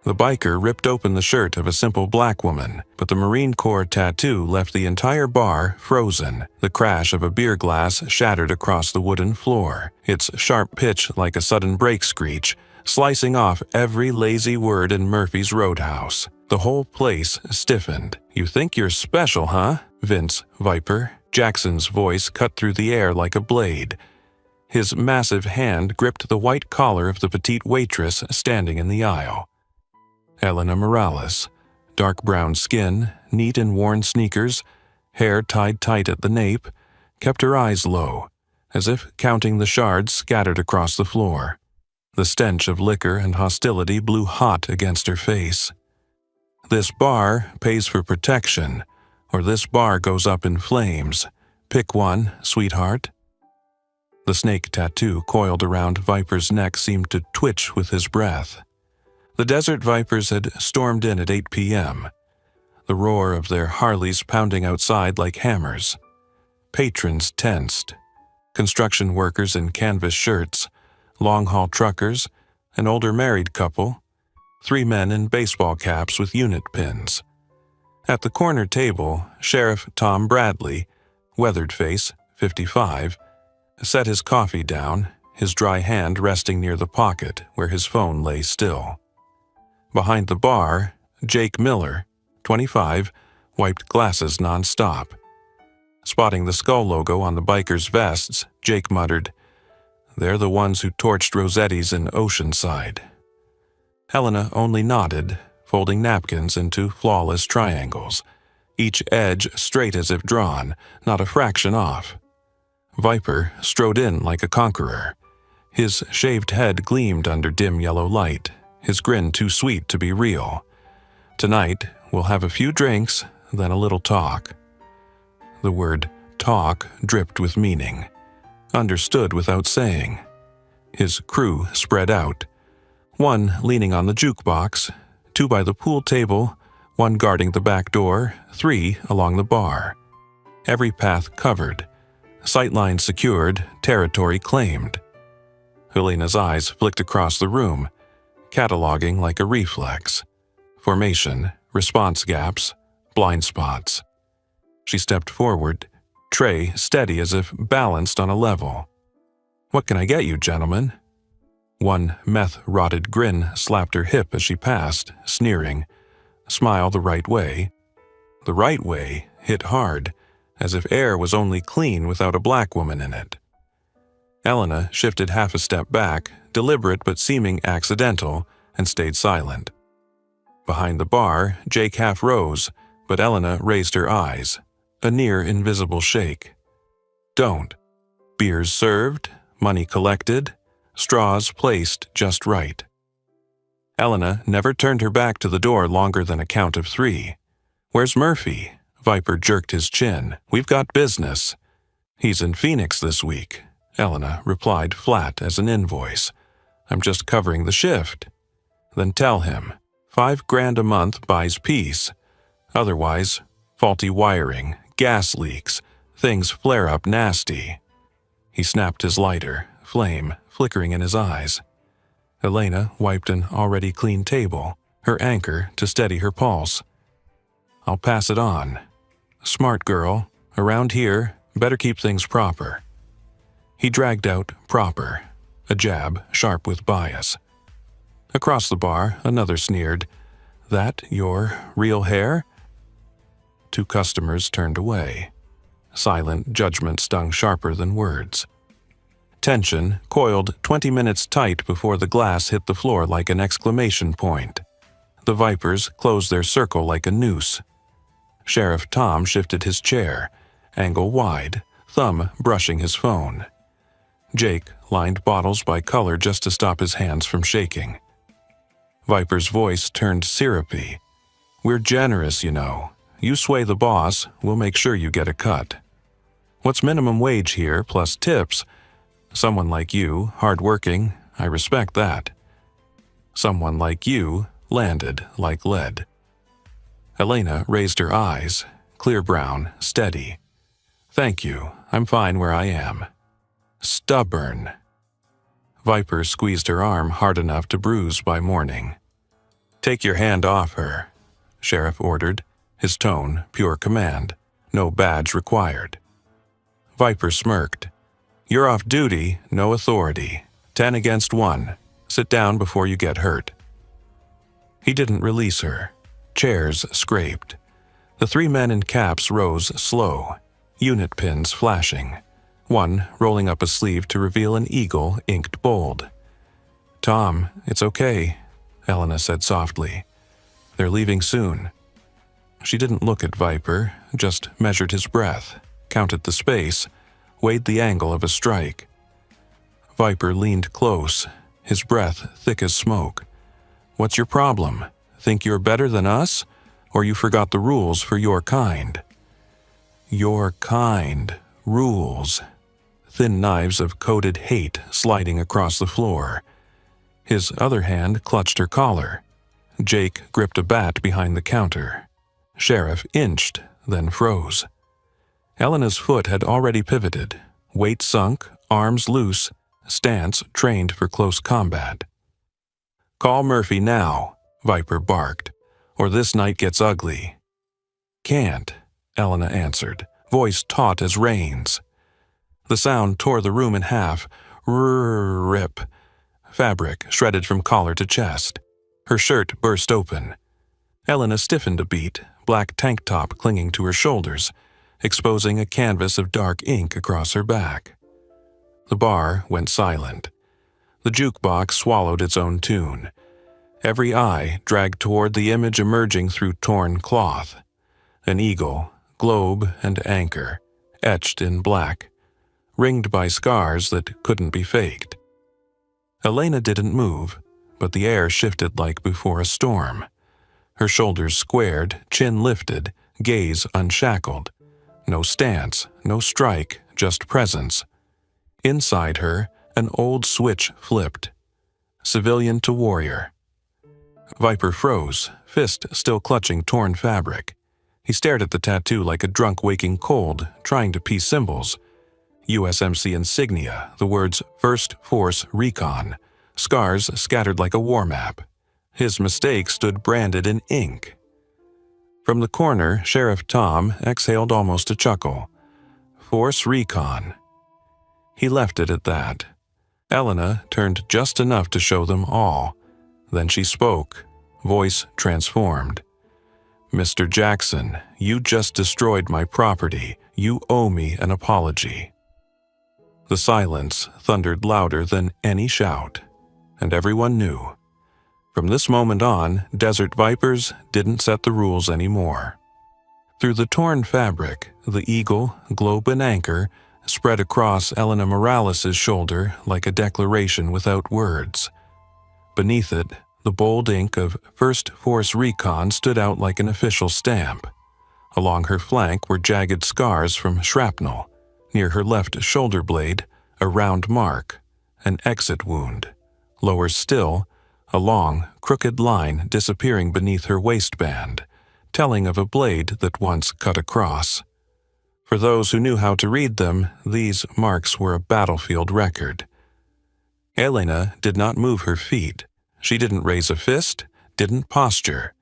The biker ripped open the shirt of a simple black woman, but the Marine Corps tattoo left the entire bar frozen. The crash of a beer glass shattered across the wooden floor, its sharp pitch like a sudden brake screech, slicing off every lazy word in Murphy's Roadhouse. The whole place stiffened. "You think you're special, huh, Vince Viper?" Jackson's voice cut through the air like a blade. His massive hand gripped the white collar of the petite waitress standing in the aisle. Elena Morales, dark brown skin, neat and worn sneakers, hair tied tight at the nape, kept her eyes low, as if counting the shards scattered across the floor. The stench of liquor and hostility blew hot against her face. "This bar pays for protection, or this bar goes up in flames. Pick one, sweetheart." The snake tattoo coiled around Viper's neck seemed to twitch with his breath. The Desert Vipers had stormed in at 8 p.m., the roar of their Harleys pounding outside like hammers. Patrons tensed. Construction workers in canvas shirts, long-haul truckers, an older married couple, 3 men in baseball caps with unit pins. At the corner table, Sheriff Tom Bradley, weathered face, 55, set his coffee down, his dry hand resting near the pocket where his phone lay still. Behind the bar, Jake Miller, 25, wiped glasses nonstop. Spotting the skull logo on the bikers' vests, Jake muttered, "They're the ones who torched Rossetti's in Oceanside." Helena only nodded, folding napkins into flawless triangles, each edge straight as if drawn, not a fraction off. Viper strode in like a conqueror. His shaved head gleamed under dim yellow light, his grin too sweet to be real. "Tonight, we'll have a few drinks, then a little talk." The word talk dripped with meaning, understood without saying. His crew spread out, one leaning on the jukebox, 2 by the pool table, 1 guarding the back door, 3 along the bar. Every path covered, sightlines secured, territory claimed. Helena's eyes flicked across the room, cataloging like a reflex. Formation, response gaps, blind spots. She stepped forward, tray steady as if balanced on a level. "What can I get you, gentlemen?" One meth-rotted grin slapped her hip as she passed, sneering. Smile the right way. The right way hit hard, as if air was only clean without a black woman in it. Elena shifted half a step back, deliberate but seeming accidental, and stayed silent. Behind the bar, Jake half rose, but Elena raised her eyes, a near-invisible shake. "Don't. Beers served, money collected, straws placed just right." Elena never turned her back to the door longer than a count of 3. "Where's Murphy?" Viper jerked his chin. "We've got business." "He's in Phoenix this week," Elena replied flat as an invoice. "I'm just covering the shift." "Then tell him, $5,000 a month buys peace. Otherwise, faulty wiring, gas leaks, things flare up nasty." He snapped his lighter, flame flickering in his eyes. Elena wiped an already clean table, her anchor to steady her pulse. "I'll pass it on. Smart girl, around here, better keep things proper." He dragged out proper, a jab sharp with bias. Across the bar, another sneered, "That your real hair?" 2 customers turned away. Silent judgment stung sharper than words. Tension coiled 20 minutes tight before the glass hit the floor like an exclamation point. The Vipers closed their circle like a noose. Sheriff Tom shifted his chair, angle wide, thumb brushing his phone. Jake lined bottles by color just to stop his hands from shaking. Viper's voice turned syrupy. "We're generous, you know. You sway the boss, we'll make sure you get a cut. What's minimum wage here, plus tips? Someone like you, hard-working, I respect that. Someone like you landed like lead." Elena raised her eyes, clear brown, steady. "Thank you, I'm fine where I am." "Stubborn." Viper squeezed her arm hard enough to bruise by morning. "Take your hand off her," Sheriff ordered, his tone pure command, no badge required. Viper smirked. "You're off duty, no authority. 10 against 1. Sit down before you get hurt." He didn't release her. Chairs scraped. The 3 men in caps rose slow, unit pins flashing, one rolling up a sleeve to reveal an eagle inked bold. "Tom, it's okay," Elena said softly. "They're leaving soon." She didn't look at Viper, just measured his breath, counted the space, weighed the angle of a strike. Viper leaned close, his breath thick as smoke. "What's your problem? Think you're better than us? Or you forgot the rules for your kind?" Your kind. Rules. Thin knives of coded hate sliding across the floor. His other hand clutched her collar. Jake gripped a bat behind the counter. Sheriff inched, then froze. Elena's foot had already pivoted, weight sunk, arms loose, stance trained for close combat. "Call Murphy now," Viper barked, "or this night gets ugly." "Can't," Elena answered, voice taut as reins. The sound tore the room in half. Rip. Fabric shredded from collar to chest. Her shirt burst open. Elena stiffened a beat, black tank top clinging to her shoulders, exposing a canvas of dark ink across her back. The bar went silent. The jukebox swallowed its own tune. Every eye dragged toward the image emerging through torn cloth. An eagle, globe and anchor, etched in black, ringed by scars that couldn't be faked. Elena didn't move, but the air shifted like before a storm. Her shoulders squared, chin lifted, gaze unshackled. No stance, no strike, just presence. Inside her, an old switch flipped. Civilian to warrior. Viper froze, fist still clutching torn fabric. He stared at the tattoo like a drunk waking cold, trying to piece symbols. USMC insignia, the words First Force Recon, scars scattered like a war map. His mistake stood branded in ink. From the corner, Sheriff Tom exhaled almost a chuckle. Force Recon. He left it at that. Elena turned just enough to show them all. Then she spoke, voice transformed. "Mr. Jackson, you just destroyed my property. You owe me an apology." The silence thundered louder than any shout, and everyone knew. From this moment on, Desert Vipers didn't set the rules anymore. Through the torn fabric, the eagle, globe and anchor spread across Elena Morales' shoulder like a declaration without words. Beneath it, the bold ink of First Force Recon stood out like an official stamp. Along her flank were jagged scars from shrapnel. Near her left shoulder blade, a round mark, an exit wound. Lower still, a long, crooked line disappearing beneath her waistband, telling of a blade that once cut across. For those who knew how to read them, these marks were a battlefield record. Elena did not move her feet. She didn't raise a fist, didn't posture.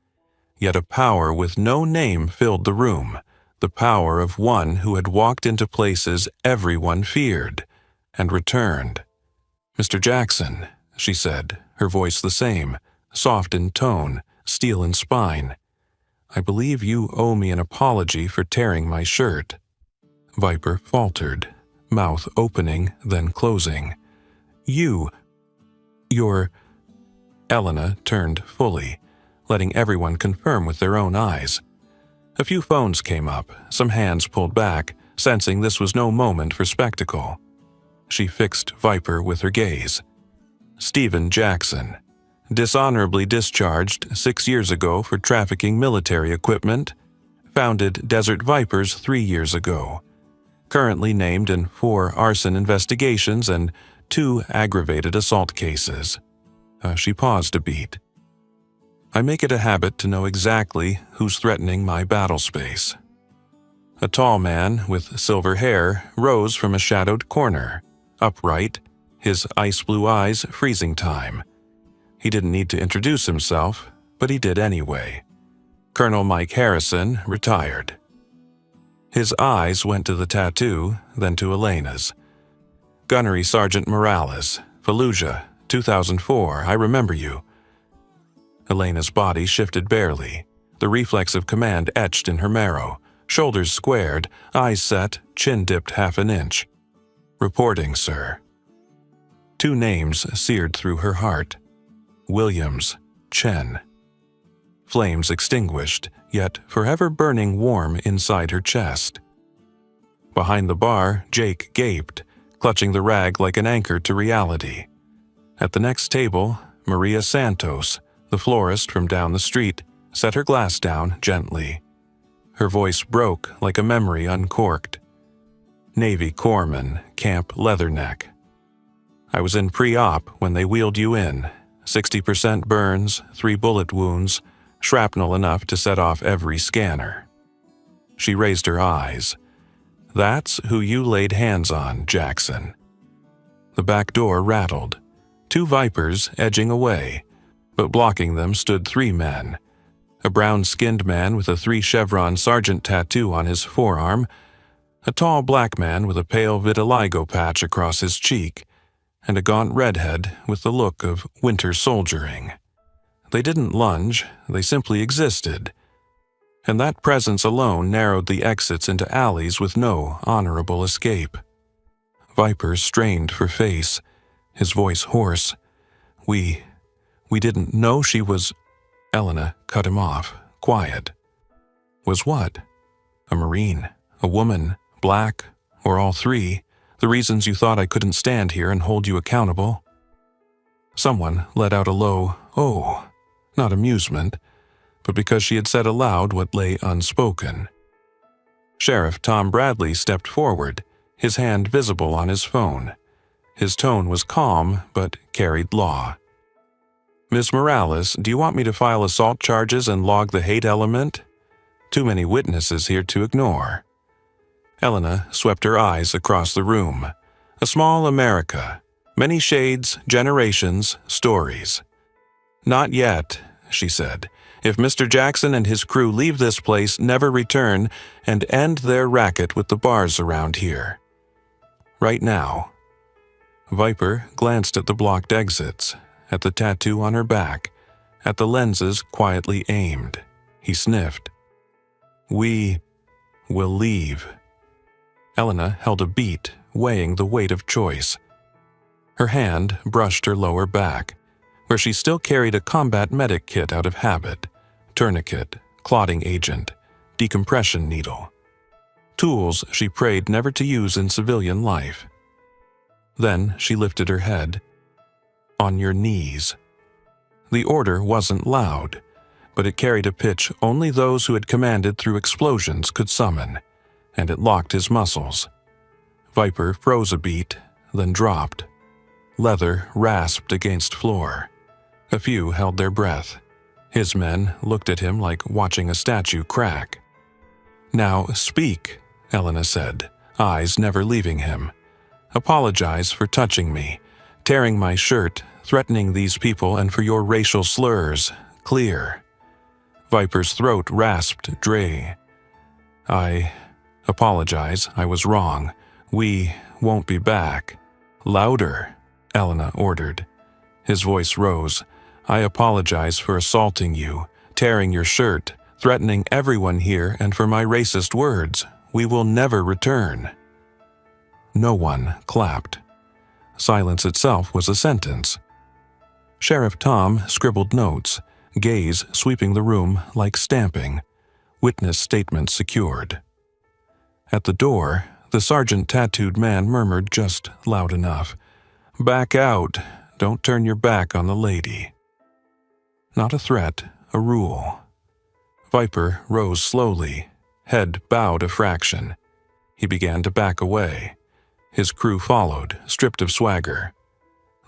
Yet a power with no name filled the room, the power of one who had walked into places everyone feared, and returned. "Mr. Jackson," she said, her voice the same, soft in tone, steel in spine. "I believe you owe me an apology for tearing my shirt." Viper faltered, mouth opening, then closing. You're... Elena turned fully, letting everyone confirm with their own eyes. A few phones came up, some hands pulled back, sensing this was no moment for spectacle. She fixed Viper with her gaze. Stephen Jackson, dishonorably discharged 6 years ago for trafficking military equipment, founded Desert Vipers 3 years ago. Currently named in 4 arson investigations and 2 aggravated assault cases. She paused a beat. I make it a habit to know exactly who's threatening my battle space. A tall man with silver hair rose from a shadowed corner, upright, his ice blue eyes freezing time. He didn't need to introduce himself. but he did anyway. Colonel Mike Harrison, retired. His eyes went to the tattoo, then to Elena's. Gunnery Sergeant Morales, Fallujah, 2004, I remember you. Elena's body shifted barely, the reflex of command etched in her marrow, shoulders squared, eyes set, chin dipped half an inch. Reporting, sir. 2 names seared through her heart. Williams, Chen. Flames extinguished, yet forever burning warm inside her chest. Behind the bar, Jake gaped, clutching the rag like an anchor to reality. At the next table, Maria Santos, the florist from down the street, set her glass down gently. Her voice broke like a memory uncorked. Navy corpsman, Camp Leatherneck. I was in pre-op when they wheeled you in. 60% burns, 3 bullet wounds, shrapnel enough to set off every scanner. She raised her eyes. That's who you laid hands on, Jackson. The back door rattled. 2 Vipers edging away, but blocking them stood 3 men. A brown-skinned man with a 3-chevron sergeant tattoo on his forearm, a tall black man with a pale vitiligo patch across his cheek, and a gaunt redhead with the look of winter soldiering. They didn't lunge, they simply existed. And that presence alone narrowed the exits into alleys with no honorable escape. Viper strained for face, his voice hoarse. We didn't know she was... Elena cut him off, quiet. Was what? A Marine, a woman, black, or all 3, the reasons you thought I couldn't stand here and hold you accountable? Someone let out a low, oh, not amusement, but because she had said aloud what lay unspoken. Sheriff Tom Bradley stepped forward, his hand visible on his phone. His tone was calm, but carried law. Miss Morales, do you want me to file assault charges and log the hate element? Too many witnesses here to ignore. Elena swept her eyes across the room. A small America. Many shades, generations, stories. Not yet, she said. If Mr. Jackson and his crew leave this place, never return, and end their racket with the bars around here. Right now. Viper glanced at the blocked exits, at the tattoo on her back, at the lenses quietly aimed. He sniffed. We will leave. Elena held a beat, weighing the weight of choice. Her hand brushed her lower back, where she still carried a combat medic kit out of habit, tourniquet, clotting agent, decompression needle. Tools she prayed never to use in civilian life. Then she lifted her head. On your knees. The order wasn't loud, but it carried a pitch only those who had commanded through explosions could summon, and it locked his muscles. Viper froze a beat, then dropped. Leather rasped against floor. A few held their breath. His men looked at him like watching a statue crack. Now speak, Elena said, eyes never leaving him. Apologize for touching me, tearing my shirt, threatening these people, and for your racial slurs. Clear. Viper's throat rasped dry. I apologize, I was wrong. We won't be back. Louder, Elena ordered. His voice rose. I apologize for assaulting you, tearing your shirt, threatening everyone here, and for my racist words. We will never return. No one clapped. Silence itself was a sentence. Sheriff Tom scribbled notes, gaze sweeping the room like stamping, witness statement secured. At the door, the sergeant-tattooed man murmured just loud enough, "Back out. Don't turn your back on the lady." Not a threat, a rule. Viper rose slowly, head bowed a fraction. He began to back away. His crew followed, stripped of swagger.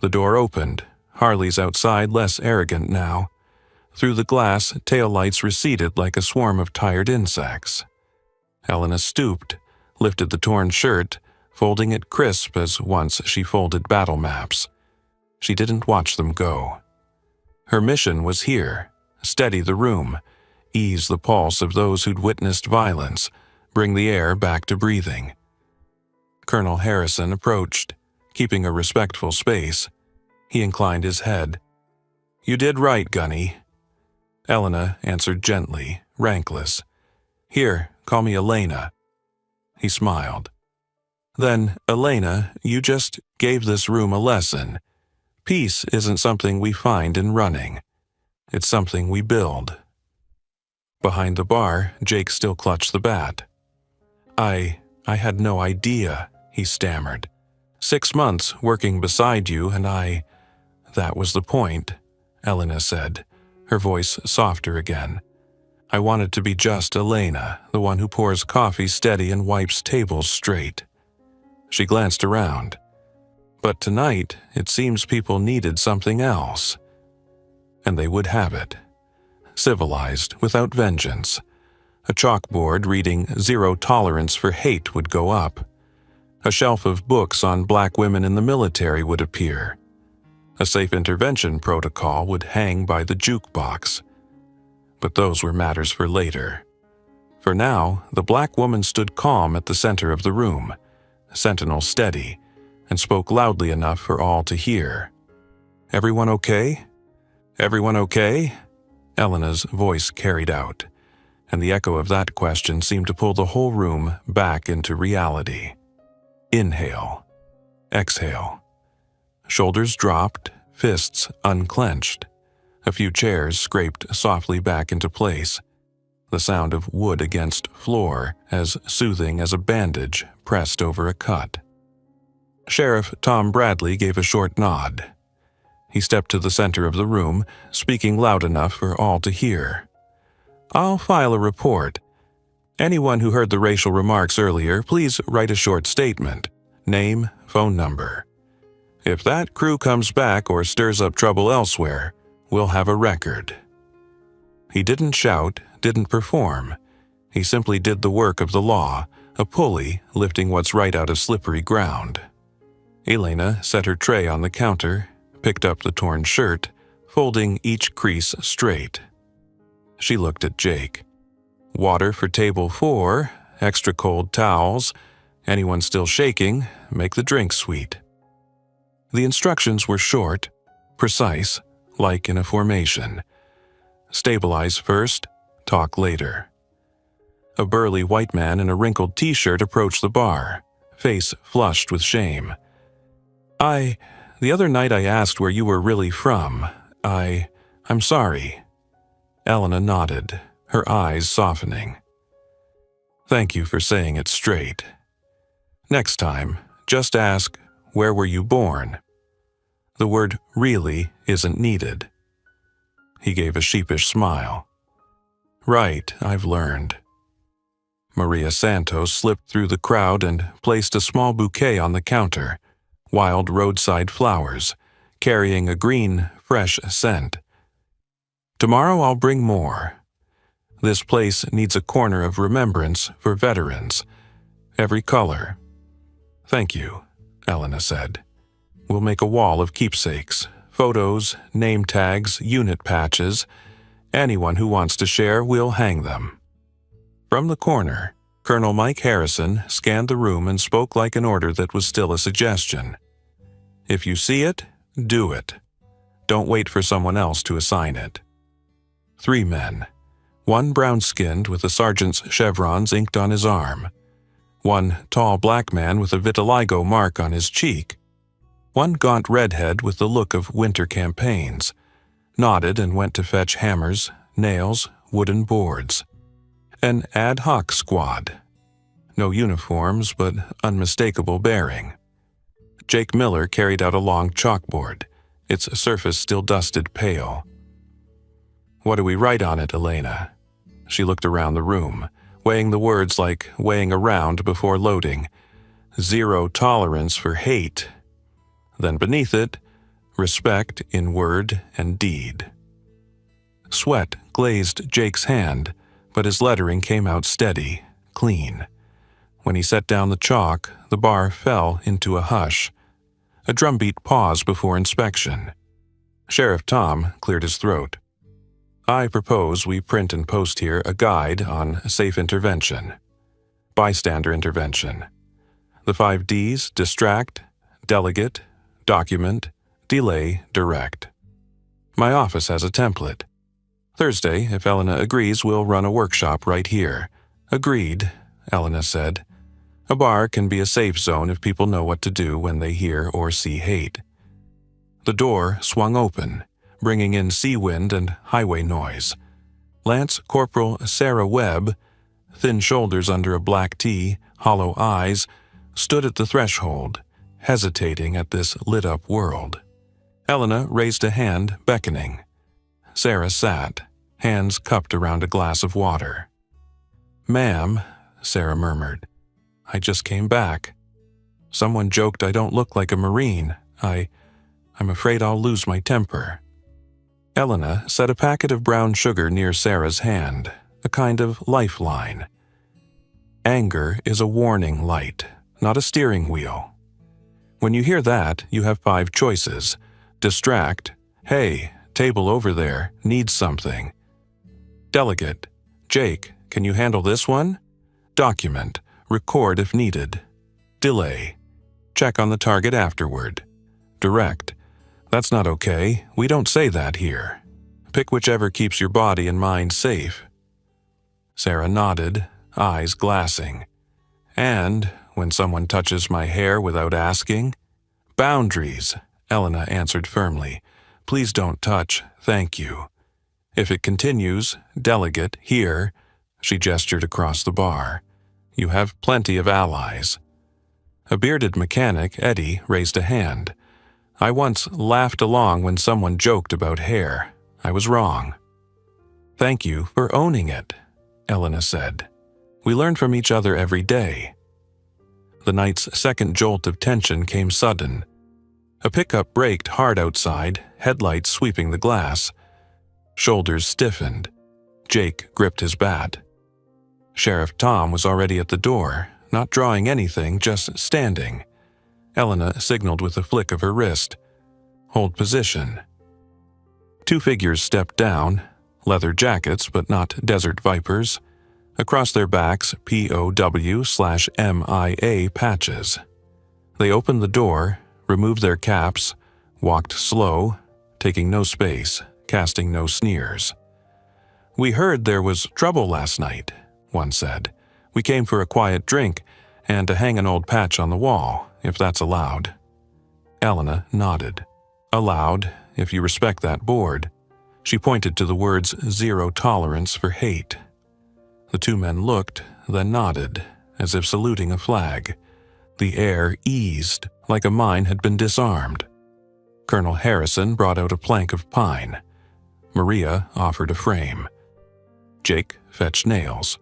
The door opened. Harley's outside, less arrogant now. Through the glass, taillights receded like a swarm of tired insects. Elena stooped, lifted the torn shirt, folding it crisp as once she folded battle maps. She didn't watch them go. Her mission was here, steady the room, ease the pulse of those who'd witnessed violence, bring the air back to breathing. Colonel Harrison approached, keeping a respectful space. He inclined his head. "You did right, Gunny." Elena answered gently, rankless. "Here, call me Elena." He smiled. "Then, Elena, you just gave this room a lesson. Peace isn't something we find in running. It's something we build." Behind the bar, Jake still clutched the bat. I had no idea," he stammered. "6 months working beside you and That was the point," Elena said, her voice softer again. "I wanted to be just Elena, the one who pours coffee steady and wipes tables straight." She glanced around. "But tonight, it seems people needed something else." And they would have it. Civilized, without vengeance. A chalkboard reading "Zero Tolerance for Hate" would go up. A shelf of books on black women in the military would appear. A safe intervention protocol would hang by the jukebox. But those were matters for later. For now, the black woman stood calm at the center of the room, sentinel steady, and spoke loudly enough for all to hear. "Everyone okay? Everyone okay?" Elena's voice carried out, and the echo of that question seemed to pull the whole room back into reality. Inhale. Exhale. Shoulders dropped, fists unclenched. A few chairs scraped softly back into place. The sound of wood against floor, as soothing as a bandage pressed over a cut. Sheriff Tom Bradley gave a short nod. He stepped to the center of the room, speaking loud enough for all to hear. "I'll file a report. Anyone who heard the racial remarks earlier, please write a short statement. Name, phone number. If that crew comes back or stirs up trouble elsewhere, we'll have a record." He didn't shout, didn't perform. He simply did the work of the law, a pulley lifting what's right out of slippery ground. Elena set her tray on the counter, picked up the torn shirt, folding each crease straight. She looked at Jake. "Water for table 4, extra cold towels. Anyone still shaking, make the drink sweet." The instructions were short, precise, like in a formation. Stabilize first, talk later. A burly white man in a wrinkled t-shirt approached the bar, face flushed with shame. The other night I asked where you were really from. I'm sorry." Elena nodded, her eyes softening. "Thank you for saying it straight. Next time, just ask, where were you born? The word really isn't needed." He gave a sheepish smile. "Right, I've learned." Maria Santos slipped through the crowd and placed a small bouquet on the counter, wild roadside flowers, carrying a green, fresh scent. "Tomorrow I'll bring more. This place needs a corner of remembrance for veterans. Every color." "Thank you," Elena said. "We'll make a wall of keepsakes, photos, name tags, unit patches. Anyone who wants to share, we'll hang them." From the corner, Colonel Mike Harrison scanned the room and spoke like an order that was still a suggestion. "If you see it, do it. Don't wait for someone else to assign it." 3 men. 1 brown-skinned with a sergeant's chevrons inked on his arm. 1 tall black man with a vitiligo mark on his cheek. 1 gaunt redhead with the look of winter campaigns. Nodded and went to fetch hammers, nails, wooden boards. An ad hoc squad. No uniforms, but unmistakable bearing. Jake Miller carried out a long chalkboard, its surface still dusted pale. "What do we write on it, Elena?" She looked around the room, weighing the words like weighing around before loading. "Zero tolerance for hate." Then beneath it, "Respect in word and deed." Sweat glazed Jake's hand, but his lettering came out steady, clean. When he set down the chalk, the bar fell into a hush. A drumbeat paused before inspection. Sheriff Tom cleared his throat. I propose we print and post here a guide on safe intervention, bystander intervention. The 5 Ds: distract, delegate, document, delay, direct. My office has a template. Thursday, if Elena agrees, we'll run a workshop right here. Agreed, Elena said. A bar can be a safe zone if people know what to do when they hear or see hate. The door swung open, bringing in sea wind and highway noise. Lance Corporal Sarah Webb, thin shoulders under a black tee, hollow eyes, stood at the threshold, hesitating at this lit-up world. Elena raised a hand, beckoning. Sarah sat, hands cupped around a glass of water. "Ma'am," Sarah murmured, "I just came back. Someone joked I don't look like a Marine. I'm afraid I'll lose my temper." Elena set a packet of brown sugar near Sarah's hand, a kind of lifeline. Anger is a warning light, not a steering wheel. When you hear that, you have 5 choices. Distract, "Hey, table over there, needs something." Delegate, "Jake, can you handle this one?" Document, record if needed. Delay, check on the target afterward. Direct, "That's not okay, we don't say that here." Pick whichever keeps your body and mind safe. Sarah nodded, eyes glassing. "And when someone touches my hair without asking?" "Boundaries," Elena answered firmly. "Please don't touch, thank you." If it continues, delegate, here, she gestured across the bar. You have plenty of allies. A bearded mechanic, Eddie, raised a hand. "I once laughed along when someone joked about hair. I was wrong." "Thank you for owning it," Elena said. "We learn from each other every day." The night's second jolt of tension came sudden. A pickup braked hard outside, headlights sweeping the glass. Shoulders stiffened. Jake gripped his bat. Sheriff Tom was already at the door, not drawing anything, just standing. Elena signaled with a flick of her wrist. "Hold position." 2 figures stepped down, leather jackets but not Desert Vipers. Across their backs, POW/MIA patches. They opened the door, removed their caps, walked slow, taking no space, casting no sneers. "We heard there was trouble last night," one said. "We came for a quiet drink and to hang an old patch on the wall, if that's allowed." Elena nodded. "Allowed, if you respect that board." She pointed to the words "Zero Tolerance for Hate." The 2 men looked, then nodded, as if saluting a flag. The air eased, like a mine had been disarmed. Colonel Harrison brought out a plank of pine. Maria offered a frame. Jake fetched nails.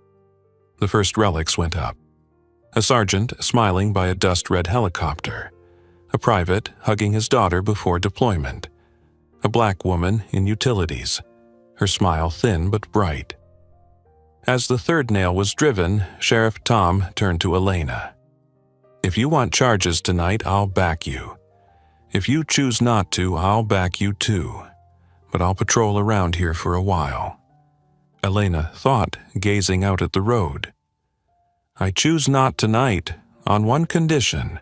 The first relics went up. A sergeant smiling by a dust-red helicopter. A private hugging his daughter before deployment. A black woman in utilities, her smile thin but bright. As the third nail was driven, Sheriff Tom turned to Elena. "If you want charges tonight, I'll back you. If you choose not to, I'll back you too. But I'll patrol around here for a while." Elena thought, gazing out at the road. "I choose not tonight, on one condition.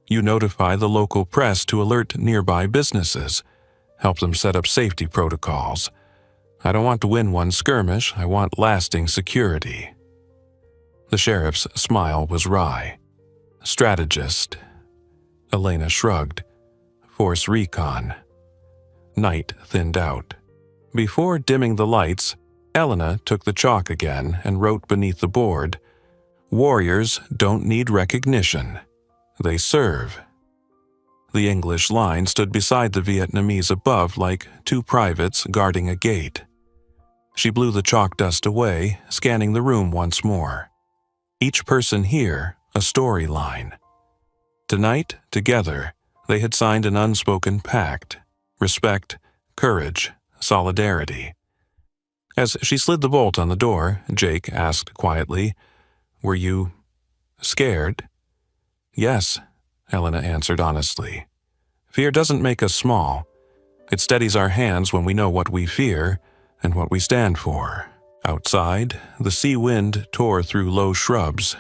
You notify the local press to alert nearby businesses, help them set up safety protocols. I don't want to win one skirmish, I want lasting security." The sheriff's smile was wry. "Strategist." Elena shrugged. "Force recon." Night thinned out. Before dimming the lights, Elena took the chalk again and wrote beneath the board, "Warriors don't need recognition. They serve." The English line stood beside the Vietnamese above like 2 privates guarding a gate. She blew the chalk dust away, scanning the room once more. Each person here, a storyline. Tonight, together, they had signed an unspoken pact. Respect, courage, solidarity. As she slid the bolt on the door, Jake asked quietly, "Were you scared?" "Yes," Elena answered honestly. "Fear doesn't make us small. It steadies our hands when we know what we fear, and what we stand for. Outside, the sea wind tore through low shrubs.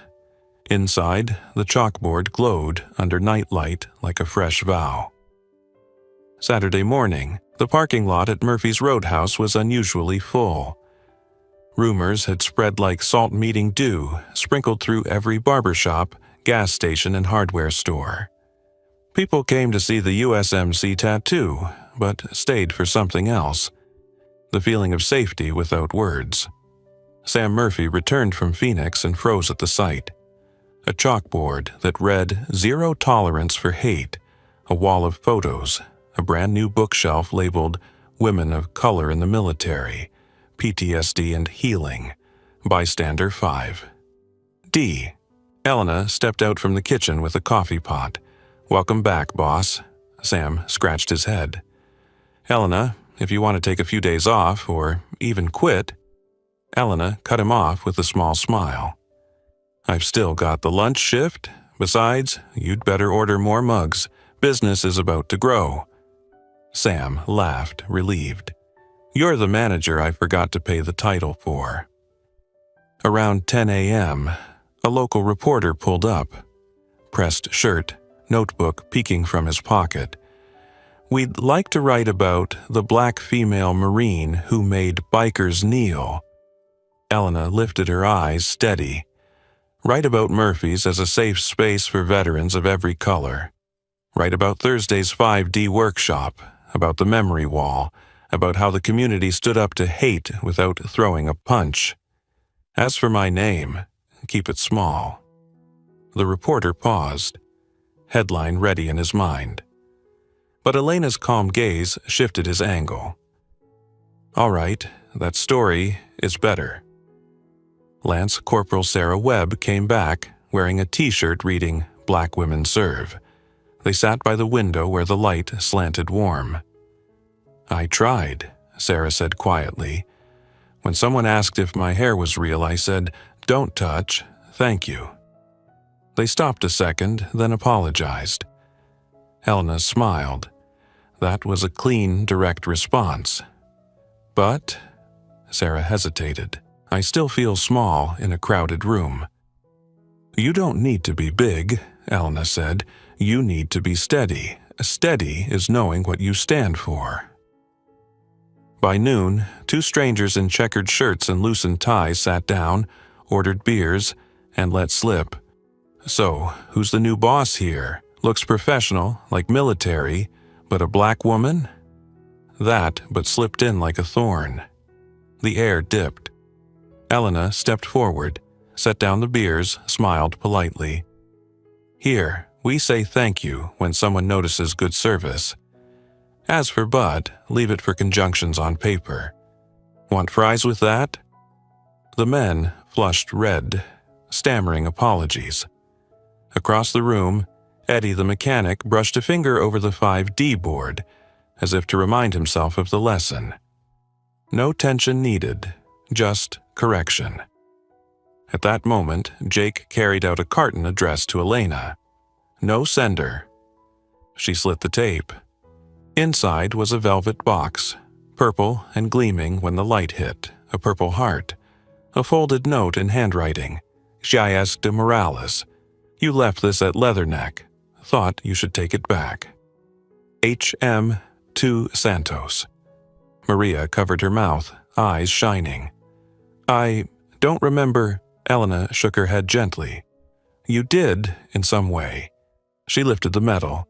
Inside, the chalkboard glowed under nightlight like a fresh vow. Saturday morning, the parking lot at Murphy's Roadhouse was unusually full. Rumors had spread like salt-meeting dew, sprinkled through every barbershop, gas station, and hardware store. People came to see the USMC tattoo, but stayed for something else. The feeling of safety without words. Sam Murphy returned from Phoenix and froze at the sight. A chalkboard that read "Zero Tolerance for Hate," a wall of photos, a brand new bookshelf labeled "Women of Color in the Military, PTSD and Healing, Bystander 5. D. Elena stepped out from the kitchen with a coffee pot. "Welcome back, boss." Sam scratched his head. "Elena, if you want to take a few days off, or even quit." Elena cut him off with a small smile. "I've still got the lunch shift. Besides, you'd better order more mugs. Business is about to grow." Sam laughed, relieved. "You're the manager I forgot to pay the title for." Around 10 a.m., a local reporter pulled up. Pressed shirt, notebook peeking from his pocket. "We'd like to write about the black female Marine who made bikers kneel." Elena lifted her eyes steady. "Write about Murphy's as a safe space for veterans of every color. Write about Thursday's 5D workshop, about the memory wall, about how the community stood up to hate without throwing a punch. As for my name, keep it small." The reporter paused, headline ready in his mind. But Elena's calm gaze shifted his angle. "All right, that story is better." Lance Corporal Sarah Webb came back, wearing a T-shirt reading "Black Women Serve." They sat by the window where the light slanted warm. "I tried," Sarah said quietly. "When someone asked if my hair was real, I said, 'Don't touch, thank you.'" They stopped a second, then apologized. Elena smiled. That was a clean, direct response. "But," Sarah hesitated, "I still feel small in a crowded room." "You don't need to be big," Elena said. "You need to be steady. Steady is knowing what you stand for." By noon, two strangers in checkered shirts and loosened ties sat down, ordered beers, and let slip. "So, who's the new boss here? Looks professional, like military, but a black woman?" That but slipped in like a thorn. The air dipped. Elena stepped forward, set down the beers, smiled politely. "Here, we say thank you when someone notices good service. As for but, leave it for conjunctions on paper. Want fries with that?" The men flushed red, stammering apologies. Across the room, Eddie the mechanic brushed a finger over the 5D board, as if to remind himself of the lesson. No tension needed, just correction. At that moment, Jake carried out a carton addressed to Elena. "No sender." She slit the tape. Inside was a velvet box, purple and gleaming when the light hit, a purple heart, a folded note in handwriting. "Gies de Morales. You left this at Leatherneck. Thought you should take it back. H.M. to Santos." Maria covered her mouth, eyes shining. "I don't remember." Elena shook her head gently. "You did, in some way." She lifted the metal,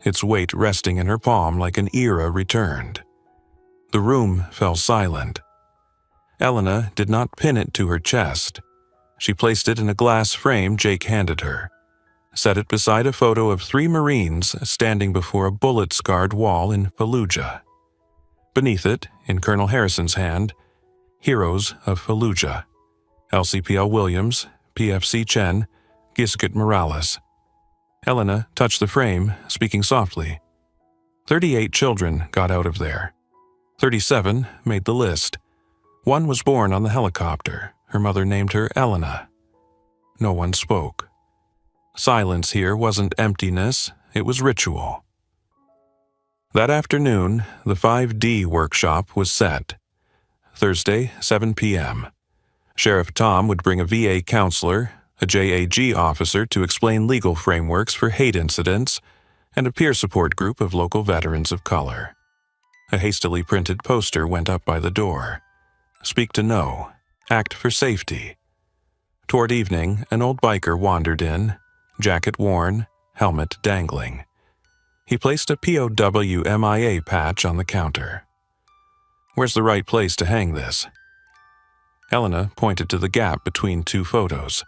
its weight resting in her palm like an era returned. The room fell silent. Elena did not pin it to her chest. She placed it in a glass frame Jake handed her, set it beside a photo of 3 Marines standing before a bullet-scarred wall in Fallujah. Beneath it, in Colonel Harrison's hand, "Heroes of Fallujah. LCPL Williams, PFC Chen, Gisket Morales." Elena touched the frame, speaking softly. 38 children got out of there. 37 made the list. 1 was born on the helicopter. Her mother named her Elena. No one spoke. Silence here wasn't emptiness, it was ritual. That afternoon, the 5D workshop was set. Thursday, 7 p.m. Sheriff Tom would bring a VA counselor, a JAG officer to explain legal frameworks for hate incidents, and a peer support group of local veterans of color. A hastily printed poster went up by the door. Speak to no. Act for safety. Toward evening, an old biker wandered in, jacket worn, helmet dangling. He placed a POW MIA patch on the counter. "Where's the right place to hang this?" Elena pointed to the gap between two photos,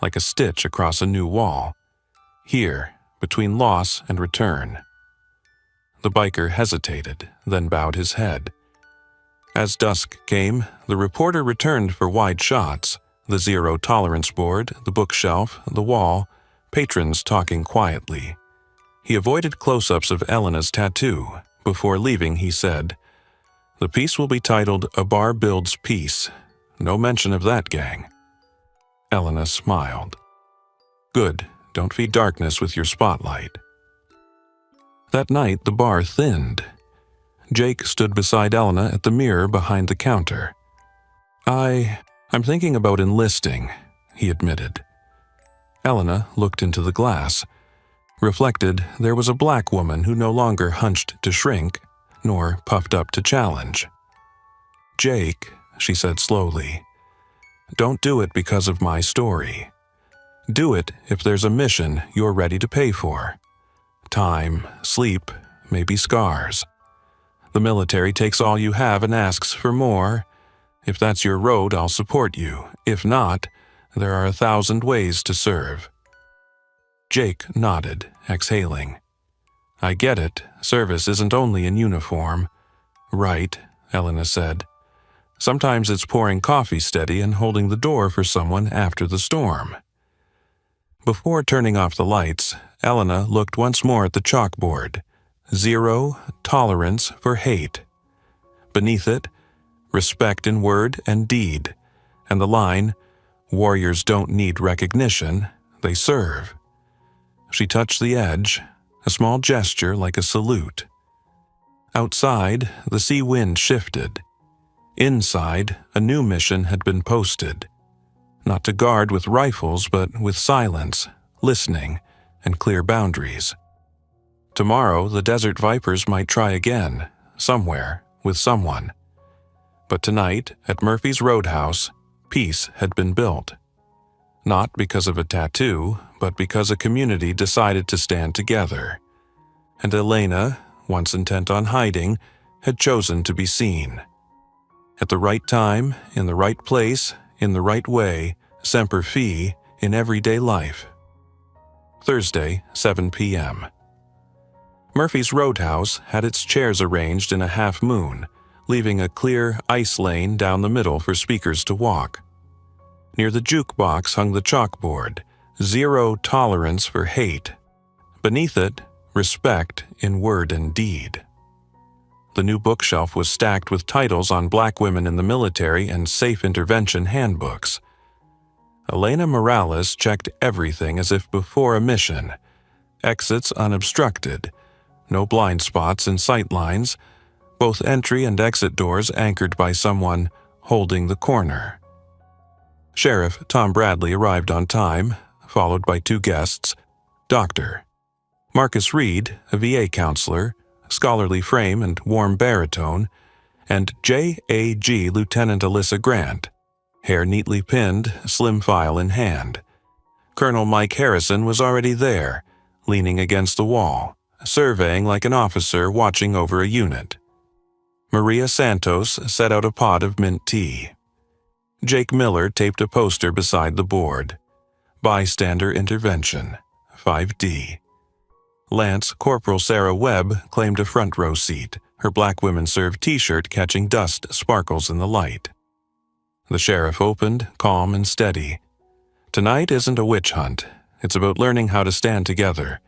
like a stitch across a new wall. "Here, between loss and return." The biker hesitated, then bowed his head. As dusk came, the reporter returned for wide shots, the zero-tolerance board, the bookshelf, the wall, patrons talking quietly. He avoided close-ups of Elena's tattoo. Before leaving, he said, "The piece will be titled A Bar Builds Peace. No mention of that gang." Elena smiled. "Good, don't feed darkness with your spotlight." That night, the bar thinned. Jake stood beside Elena at the mirror behind the counter. I'm thinking about enlisting," he admitted. Elena looked into the glass. Reflected, there was a black woman who no longer hunched to shrink, nor puffed up to challenge. "Jake," she said slowly, "don't do it because of my story. Do it if there's a mission you're ready to pay for. Time, sleep, maybe scars. The military takes all you have and asks for more. If that's your road, I'll support you. If not, there are 1,000 ways to serve." Jake nodded, exhaling. "I get it. Service isn't only in uniform." "Right," Elena said. "Sometimes it's pouring coffee steady and holding the door for someone after the storm." Before turning off the lights, Elena looked once more at the chalkboard. Zero tolerance for hate. Beneath it, respect in word and deed, and the line, "Warriors don't need recognition, they serve." She touched the edge, a small gesture like a salute. Outside, the sea wind shifted. Inside, a new mission had been posted. Not to guard with rifles, but with silence, listening, and clear boundaries. Tomorrow, the Desert Vipers might try again, somewhere, with someone. But tonight, at Murphy's Roadhouse, peace had been built. Not because of a tattoo, but because a community decided to stand together. And Elena, once intent on hiding, had chosen to be seen. At the right time, in the right place, in the right way, semper fi, in everyday life. Thursday, 7 p.m. Murphy's Roadhouse had its chairs arranged in a half-moon, leaving a clear ice lane down the middle for speakers to walk. Near the jukebox hung the chalkboard, "Zero tolerance for hate." Beneath it, respect in word and deed. The new bookshelf was stacked with titles on black women in the military and safe intervention handbooks. Elena Morales checked everything as if before a mission. Exits unobstructed. No blind spots in sight lines, both entry and exit doors anchored by someone holding the corner. Sheriff Tom Bradley arrived on time, followed by two guests, Dr. Marcus Reed, a VA counselor, scholarly frame and warm baritone, and JAG Lieutenant Alyssa Grant, hair neatly pinned, slim file in hand. Colonel Mike Harrison was already there, leaning against the wall, surveying like an officer watching over a unit. Maria Santos set out a pot of mint tea. Jake Miller taped a poster beside the board. Bystander Intervention, 5D. Lance Corporal Sarah Webb claimed a front row seat, her Black Women Serve t-shirt catching dust sparkles in the light. The sheriff opened, calm and steady. "Tonight isn't a witch hunt. It's about learning how to stand together.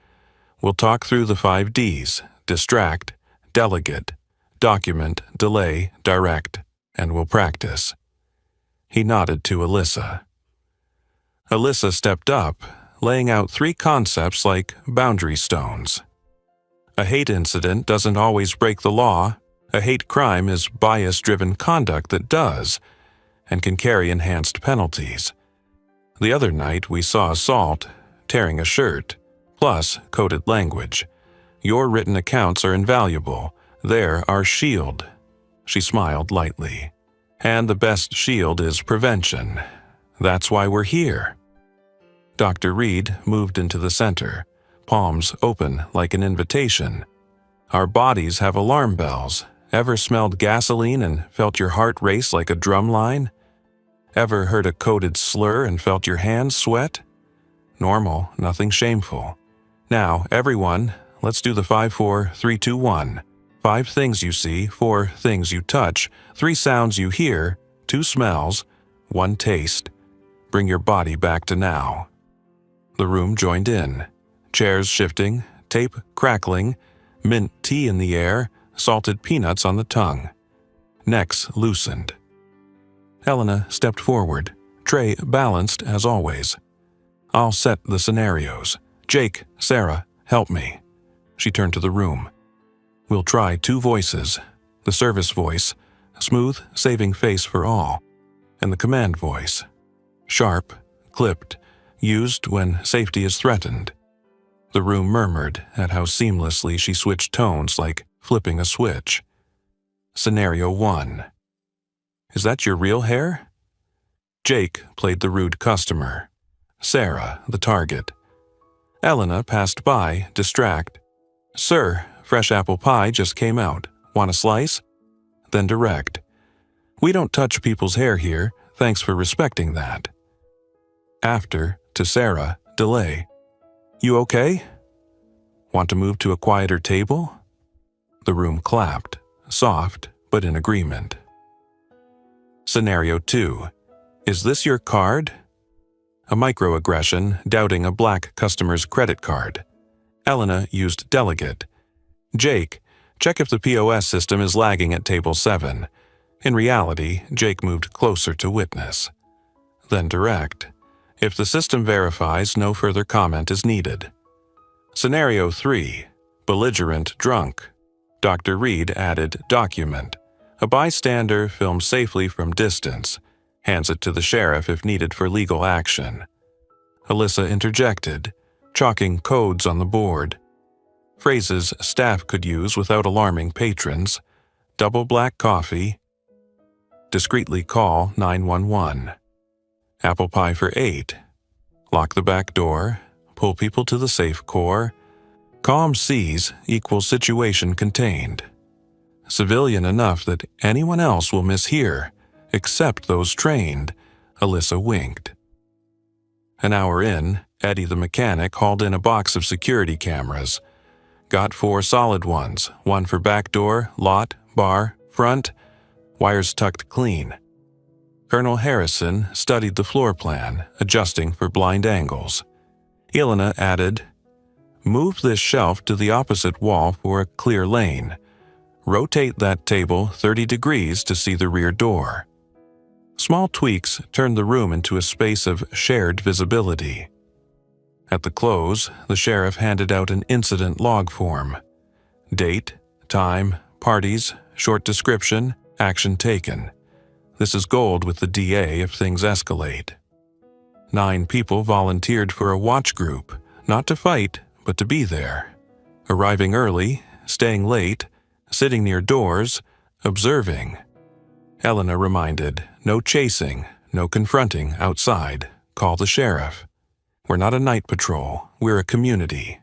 We'll talk through the 5Ds, distract, delegate, document, delay, direct, and we'll practice." He nodded to Alyssa. Alyssa stepped up, laying out 3 concepts like boundary stones. A hate incident doesn't always break the law. A hate crime is bias-driven conduct that does, and can carry enhanced penalties. The other night we saw assault, tearing a shirt, plus coded language. Your written accounts are invaluable. They're our shield." She smiled lightly. "And the best shield is prevention. That's why we're here." Dr. Reed moved into the center, palms open like an invitation. "Our bodies have alarm bells. Ever smelled gasoline and felt your heart race like a drum line? Ever heard a coded slur and felt your hands sweat? Normal, nothing shameful. Now, everyone, let's do the 5-4-3-2-1. 5 things you see, 4 things you touch, 3 sounds you hear, 2 smells, 1 taste. Bring your body back to now." The room joined in. Chairs shifting, tape crackling, mint tea in the air, salted peanuts on the tongue. Necks loosened. Elena stepped forward, tray balanced as always. "I'll set the scenarios. Jake, Sarah, help me." She turned to the room. "We'll try 2 voices. The service voice, smooth, saving face for all. And the command voice, sharp, clipped, used when safety is threatened." The room murmured at how seamlessly she switched tones like flipping a switch. Scenario 1. "Is that your real hair?" Jake played the rude customer. Sarah, the target. Elena passed by, distract. "Sir, fresh apple pie just came out. Want a slice?" Then direct. "We don't touch people's hair here. Thanks for respecting that." After, to Sarah, delay. "You okay? Want to move to a quieter table?" The room clapped, soft but in agreement. Scenario 2. "Is this your card?" A microaggression, doubting a black customer's credit card. Elena used delegate. "Jake, check if the POS system is lagging at table 7. In reality, Jake moved closer to witness. Then direct. If the system verifies, no further comment is needed. Scenario 3. Belligerent drunk. Dr. Reed added document. A bystander filmed safely from distance. Hands it to the sheriff if needed for legal action. Alyssa interjected, chalking codes on the board. Phrases staff could use without alarming patrons. Double black coffee. Discreetly call 911. Apple pie for 8. Lock the back door. Pull people to the safe core. Calm seas equals situation contained. Civilian enough that anyone else will mishear, except those trained, Alyssa winked. An hour in, Eddie the mechanic hauled in a box of security cameras. Got 4 solid ones, 1 for back door, lot, bar, front, wires tucked clean. Colonel Harrison studied the floor plan, adjusting for blind angles. Elena added, "Move this shelf to the opposite wall for a clear lane. Rotate that table 30 degrees to see the rear door." Small tweaks turned the room into a space of shared visibility. At the close, the sheriff handed out an incident log form. Date, time, parties, short description, action taken. This is gold with the DA if things escalate. 9 people volunteered for a watch group, not to fight, but to be there. Arriving early, staying late, sitting near doors, observing. Elena reminded, no chasing, no confronting outside. Call the sheriff. We're not a night patrol, we're a community.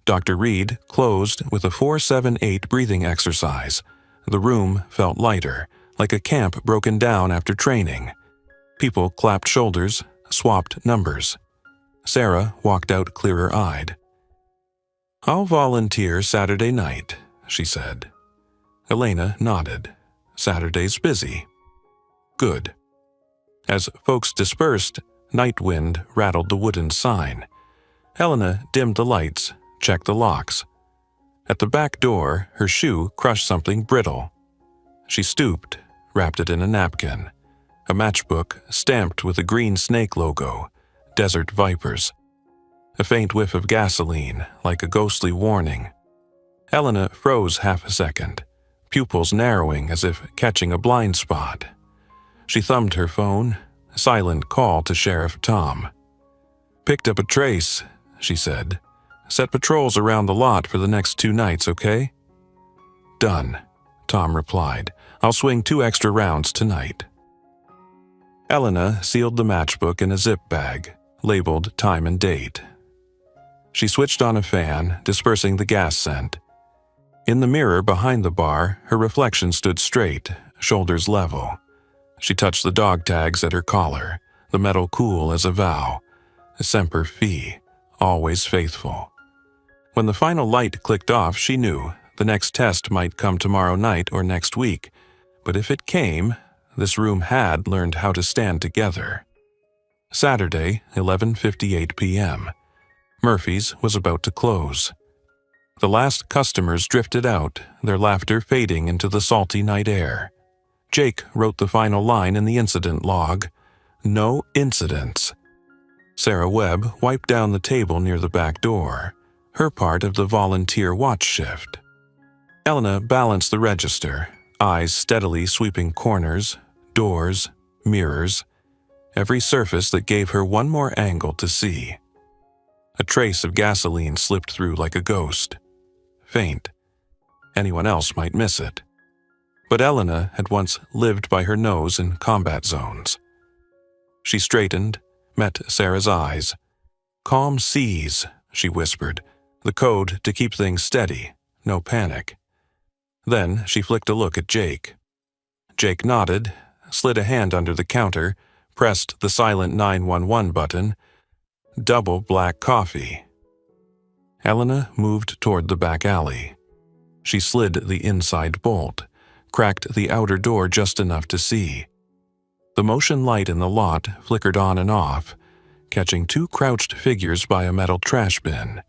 Dr. Reed closed with a 4-7-8 breathing exercise. The room felt lighter, like a camp broken down after training. People clapped shoulders, swapped numbers. Sarah walked out clearer-eyed. "I'll volunteer Saturday night," she said. Elena nodded. "Saturday's busy." "Good." As folks dispersed, night wind rattled the wooden sign. Elena dimmed the lights, checked the locks. At the back door, her shoe crushed something brittle. She stooped, wrapped it in a napkin. A matchbook stamped with a green snake logo, Desert Vipers. A faint whiff of gasoline, like a ghostly warning. Elena froze half a second, pupils narrowing as if catching a blind spot. She thumbed her phone, silent call to Sheriff Tom. "Picked up a trace," she said. "Set patrols around the lot for the next 2 nights, okay?" "Done," Tom replied. "I'll swing 2 extra rounds tonight." Elena sealed the matchbook in a zip bag, labeled time and date. She switched on a fan, dispersing the gas scent. In the mirror behind the bar, her reflection stood straight, shoulders level. She touched the dog tags at her collar, the metal cool as a vow. Semper Fi, always faithful. When the final light clicked off, she knew the next test might come tomorrow night or next week, but if it came, this room had learned how to stand together. Saturday, 11:58 p.m. Murphy's was about to close. The last customers drifted out, their laughter fading into the salty night air. Jake wrote the final line in the incident log: "No incidents." Sarah Webb wiped down the table near the back door, her part of the volunteer watch shift. Elena balanced the register, eyes steadily sweeping corners, doors, mirrors, every surface that gave her one more angle to see. A trace of gasoline slipped through like a ghost. Faint. Anyone else might miss it. But Elena had once lived by her nose in combat zones. She straightened, met Sarah's eyes. "Calm seas," she whispered, the code to keep things steady, no panic. Then she flicked a look at Jake. Jake nodded, slid a hand under the counter, pressed the silent 911 button. Double black coffee. Elena moved toward the back alley. She slid the inside bolt, cracked the outer door just enough to see. The motion light in the lot flickered on and off, catching 2 crouched figures by a metal trash bin.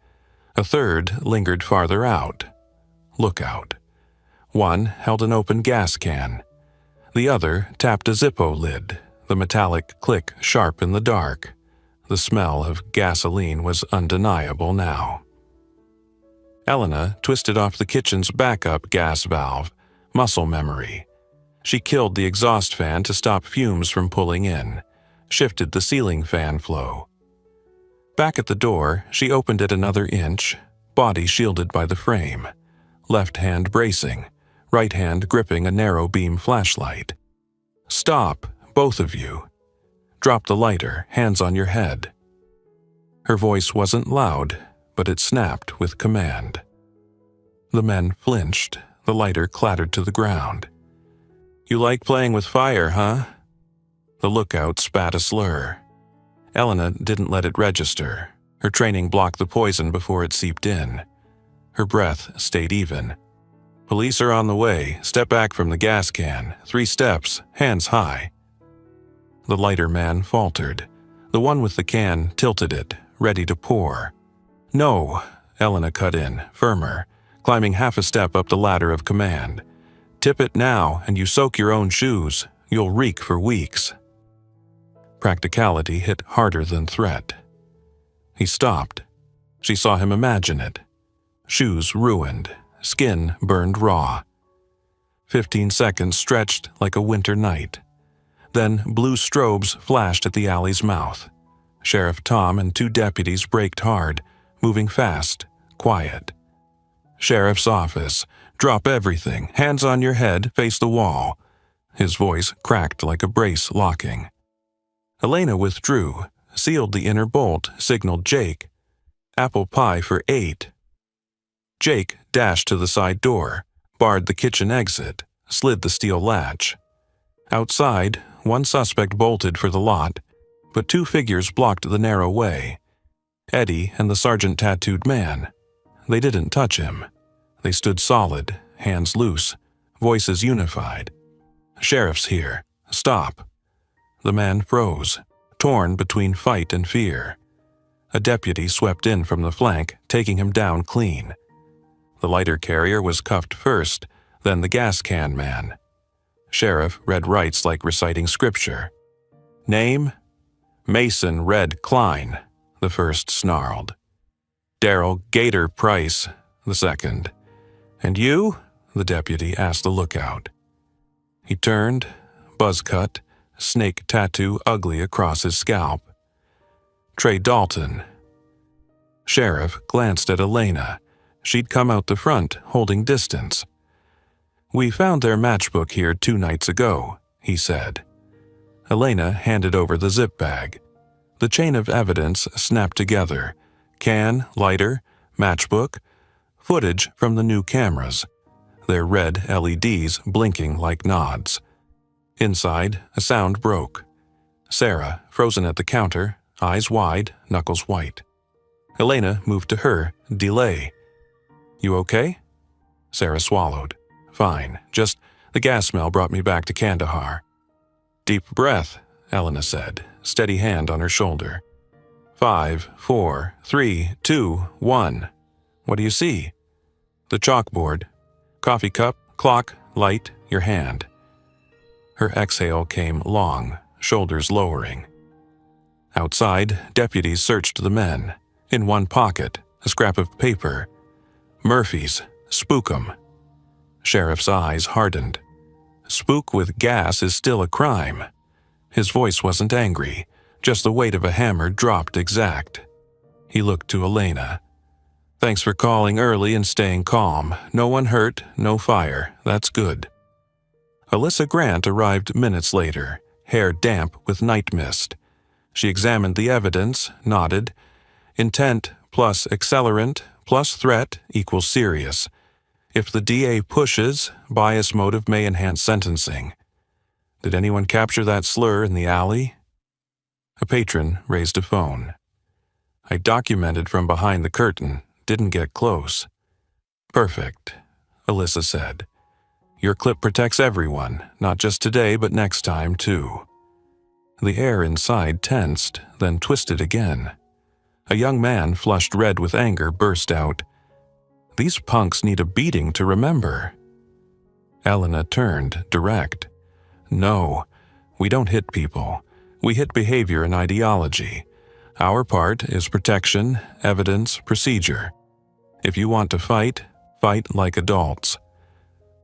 A third lingered farther out. Lookout. One held an open gas can. The other tapped a Zippo lid, the metallic click sharp in the dark. The smell of gasoline was undeniable now. Elena twisted off the kitchen's backup gas valve, muscle memory. She killed the exhaust fan to stop fumes from pulling in, shifted the ceiling fan flow. Back at the door, she opened it another inch, body shielded by the frame, left hand bracing, right hand gripping a narrow beam flashlight. "Stop, both of you. Drop the lighter, hands on your head." Her voice wasn't loud, but it snapped with command. The men flinched, the lighter clattered to the ground. "You like playing with fire, huh?" The lookout spat a slur. Elena didn't let it register. Her training blocked the poison before it seeped in. Her breath stayed even. "Police are on the way. Step back from the gas can. 3 steps, hands high." The lighter man faltered. The one with the can tilted it, ready to pour. "No," Elena cut in, firmer, climbing half a step up the ladder of command. "Tip it now, and you soak your own shoes. You'll reek for weeks." Practicality hit harder than threat. He stopped. She saw him imagine it. Shoes ruined, skin burned raw. 15 seconds stretched like a winter night. Then blue strobes flashed at the alley's mouth. Sheriff Tom and 2 deputies braked hard, moving fast, quiet. "Sheriff's office. Drop everything. Hands on your head, face the wall." His voice cracked like a brace locking. Elena withdrew, sealed the inner bolt, signaled Jake. "Apple pie for 8. Jake dashed to the side door, barred the kitchen exit, slid the steel latch. Outside, 1 suspect bolted for the lot, but 2 figures blocked the narrow way. Eddie and the sergeant-tattooed man. They didn't touch him. They stood solid, hands loose, voices unified. "Sheriff's here. Stop." The man froze, torn between fight and fear. A deputy swept in from the flank, taking him down clean. The lighter carrier was cuffed first, then the gas can man. Sheriff read rights like reciting scripture. "Name?" "Mason Red Klein," the first snarled. "Darrell Gator Price," the second. "And you?" the deputy asked the lookout. He turned, buzz cut, snake tattoo ugly across his scalp. Trey Dalton. Sheriff glanced at Elena. She'd come out the front, holding distance. "We found their matchbook here 2 nights ago," he said. Elena handed over the zip bag. The chain of evidence snapped together. Can, lighter, matchbook, footage from the new cameras, their red LEDs blinking like nods. Inside, a sound broke. Sarah, frozen at the counter, eyes wide, knuckles white. Elena moved to her, delay. "You okay?" Sarah swallowed. "Fine, just the gas smell brought me back to Kandahar." "Deep breath," Elena said, steady hand on her shoulder. 5, 4, 3, 2, 1. "What do you see?" "The chalkboard. Coffee cup, clock, light, your hand." Her exhale came long, shoulders lowering. Outside, deputies searched the men. In one pocket, a scrap of paper. "Murphy's, spook 'em." Sheriff's eyes hardened. Spook with gas is still a crime. His voice wasn't angry, just the weight of a hammer dropped exact. He looked to Elena. "Thanks for calling early and staying calm. No one hurt, no fire. That's good." Alyssa Grant arrived minutes later, hair damp with night mist. She examined the evidence, nodded. Intent plus accelerant plus threat equals serious. If the DA pushes, bias motive may enhance sentencing. Did anyone capture that slur in the alley? A patron raised a phone. "I documented from behind the curtain, didn't get close." "Perfect," Alyssa said. "Your clip protects everyone, not just today but next time too." The air inside tensed, then twisted again. A young man, flushed red with anger, burst out, "These punks need a beating to remember." Elena turned, direct. "No, we don't hit people. We hit behavior and ideology. Our part is protection, evidence, procedure. If you want to fight, fight like adults."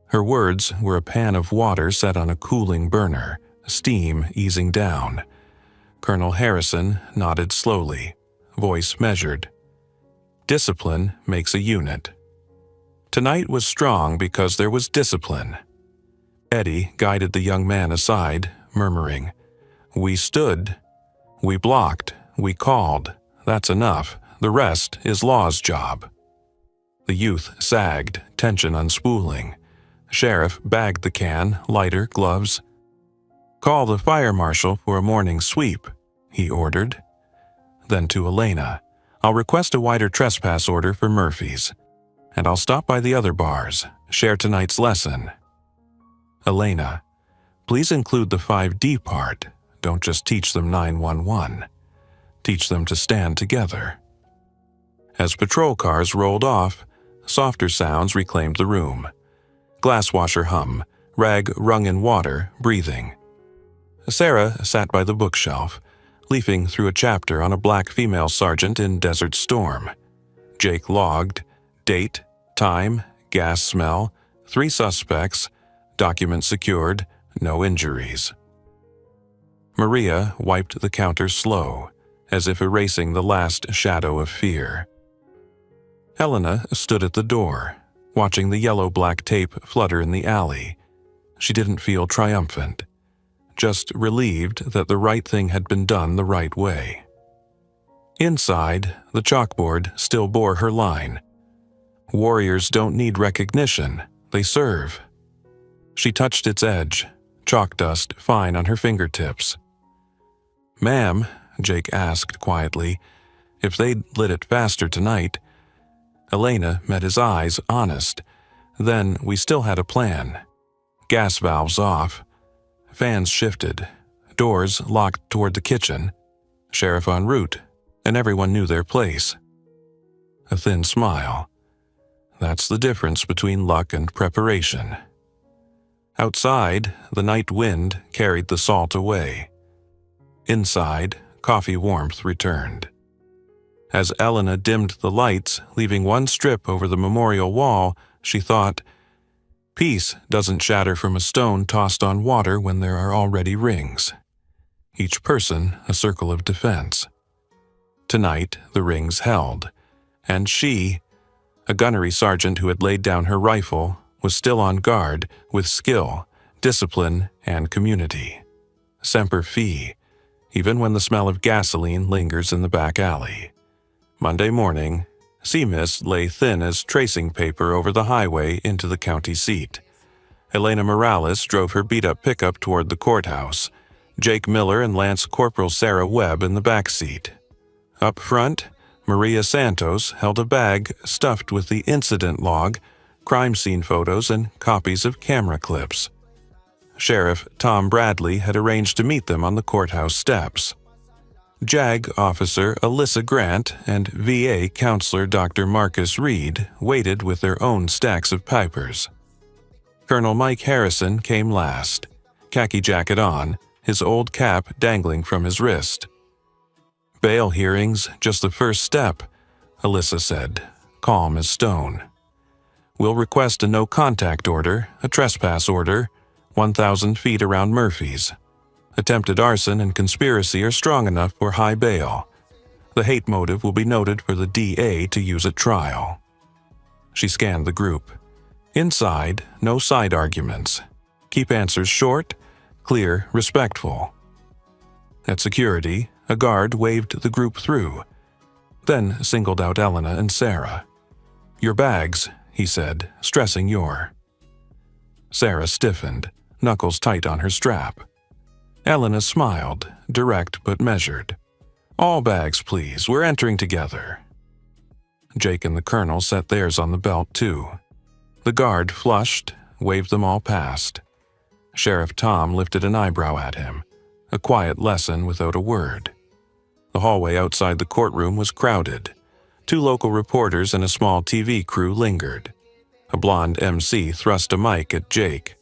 Her words were a pan of water set on a cooling burner, steam easing down. Colonel Harrison nodded slowly, voice measured. "Discipline makes a unit." Tonight was strong because there was discipline. Eddie guided the young man aside, murmuring, "We stood, we blocked, we called. That's enough. The rest is law's job." The youth sagged, tension unspooling. Sheriff bagged the can, lighter, gloves. "Call the fire marshal for a morning sweep," he ordered. Then to Elena, "I'll request a wider trespass order for Murphy's. And I'll stop by the other bars, share tonight's lesson." "Elena, please include the 5D part. Don't just teach them 911. Teach them to stand together." As patrol cars rolled off, softer sounds reclaimed the room. Glass washer hum, rag wrung in water, breathing. Sarah sat by the bookshelf, leafing through a chapter on a black female sergeant in Desert Storm. Jake logged, date, time, gas smell, 3 suspects, document secured, no injuries. Maria wiped the counter slow, as if erasing the last shadow of fear. Helena stood at the door, watching the yellow-black tape flutter in the alley. She didn't feel triumphant, just relieved that the right thing had been done the right way. Inside, the chalkboard still bore her line. "Warriors don't need recognition, they serve." She touched its edge, chalk dust fine on her fingertips. "Ma'am," Jake asked quietly, "if they'd lit it faster tonight." Elena met his eyes, honest. "Then we still had a plan. Gas valves off. Fans shifted. Doors locked toward the kitchen. Sheriff en route, and everyone knew their place." A thin smile. "That's the difference between luck and preparation." Outside, the night wind carried the salt away. Inside, coffee warmth returned. As Elena dimmed the lights, leaving one strip over the memorial wall, she thought, Peace doesn't shatter from a stone tossed on water when there are already rings. Each person a circle of defense. Tonight, the rings held, and she, a gunnery sergeant who had laid down her rifle, was still on guard with skill, discipline, and community. Semper Fi, even when the smell of gasoline lingers in the back alley. Monday morning, sea mist lay thin as tracing paper over the highway into the county seat. Elena Morales drove her beat-up pickup toward the courthouse, Jake Miller and Lance Corporal Sarah Webb in the back seat. Up front, Maria Santos held a bag stuffed with the incident log, crime scene photos, and copies of camera clips. Sheriff Tom Bradley had arranged to meet them on the courthouse steps. JAG Officer Alyssa Grant and VA Counselor Dr. Marcus Reed waited with their own stacks of papers. Colonel Mike Harrison came last, khaki jacket on, his old cap dangling from his wrist. "Bail hearings, just the first step," Alyssa said, calm as stone. "We'll request a no-contact order, a trespass order, 1,000 feet around Murphy's. Attempted arson and conspiracy are strong enough for high bail. The hate motive will be noted for the DA to use at trial." She scanned the group. Inside, no side arguments. Keep answers short, clear, respectful. At security, a guard waved the group through, then singled out Elena and Sarah. "Your bags," he said, stressing your. Sarah stiffened, knuckles tight on her strap. Elena smiled, direct but measured. "All bags, please. We're entering together." Jake and the colonel set theirs on the belt, too. The guard flushed, waved them all past. Sheriff Tom lifted an eyebrow at him, a quiet lesson without a word. The hallway outside the courtroom was crowded. 2 local reporters and a small TV crew lingered. A blonde MC thrust a mic at Jake.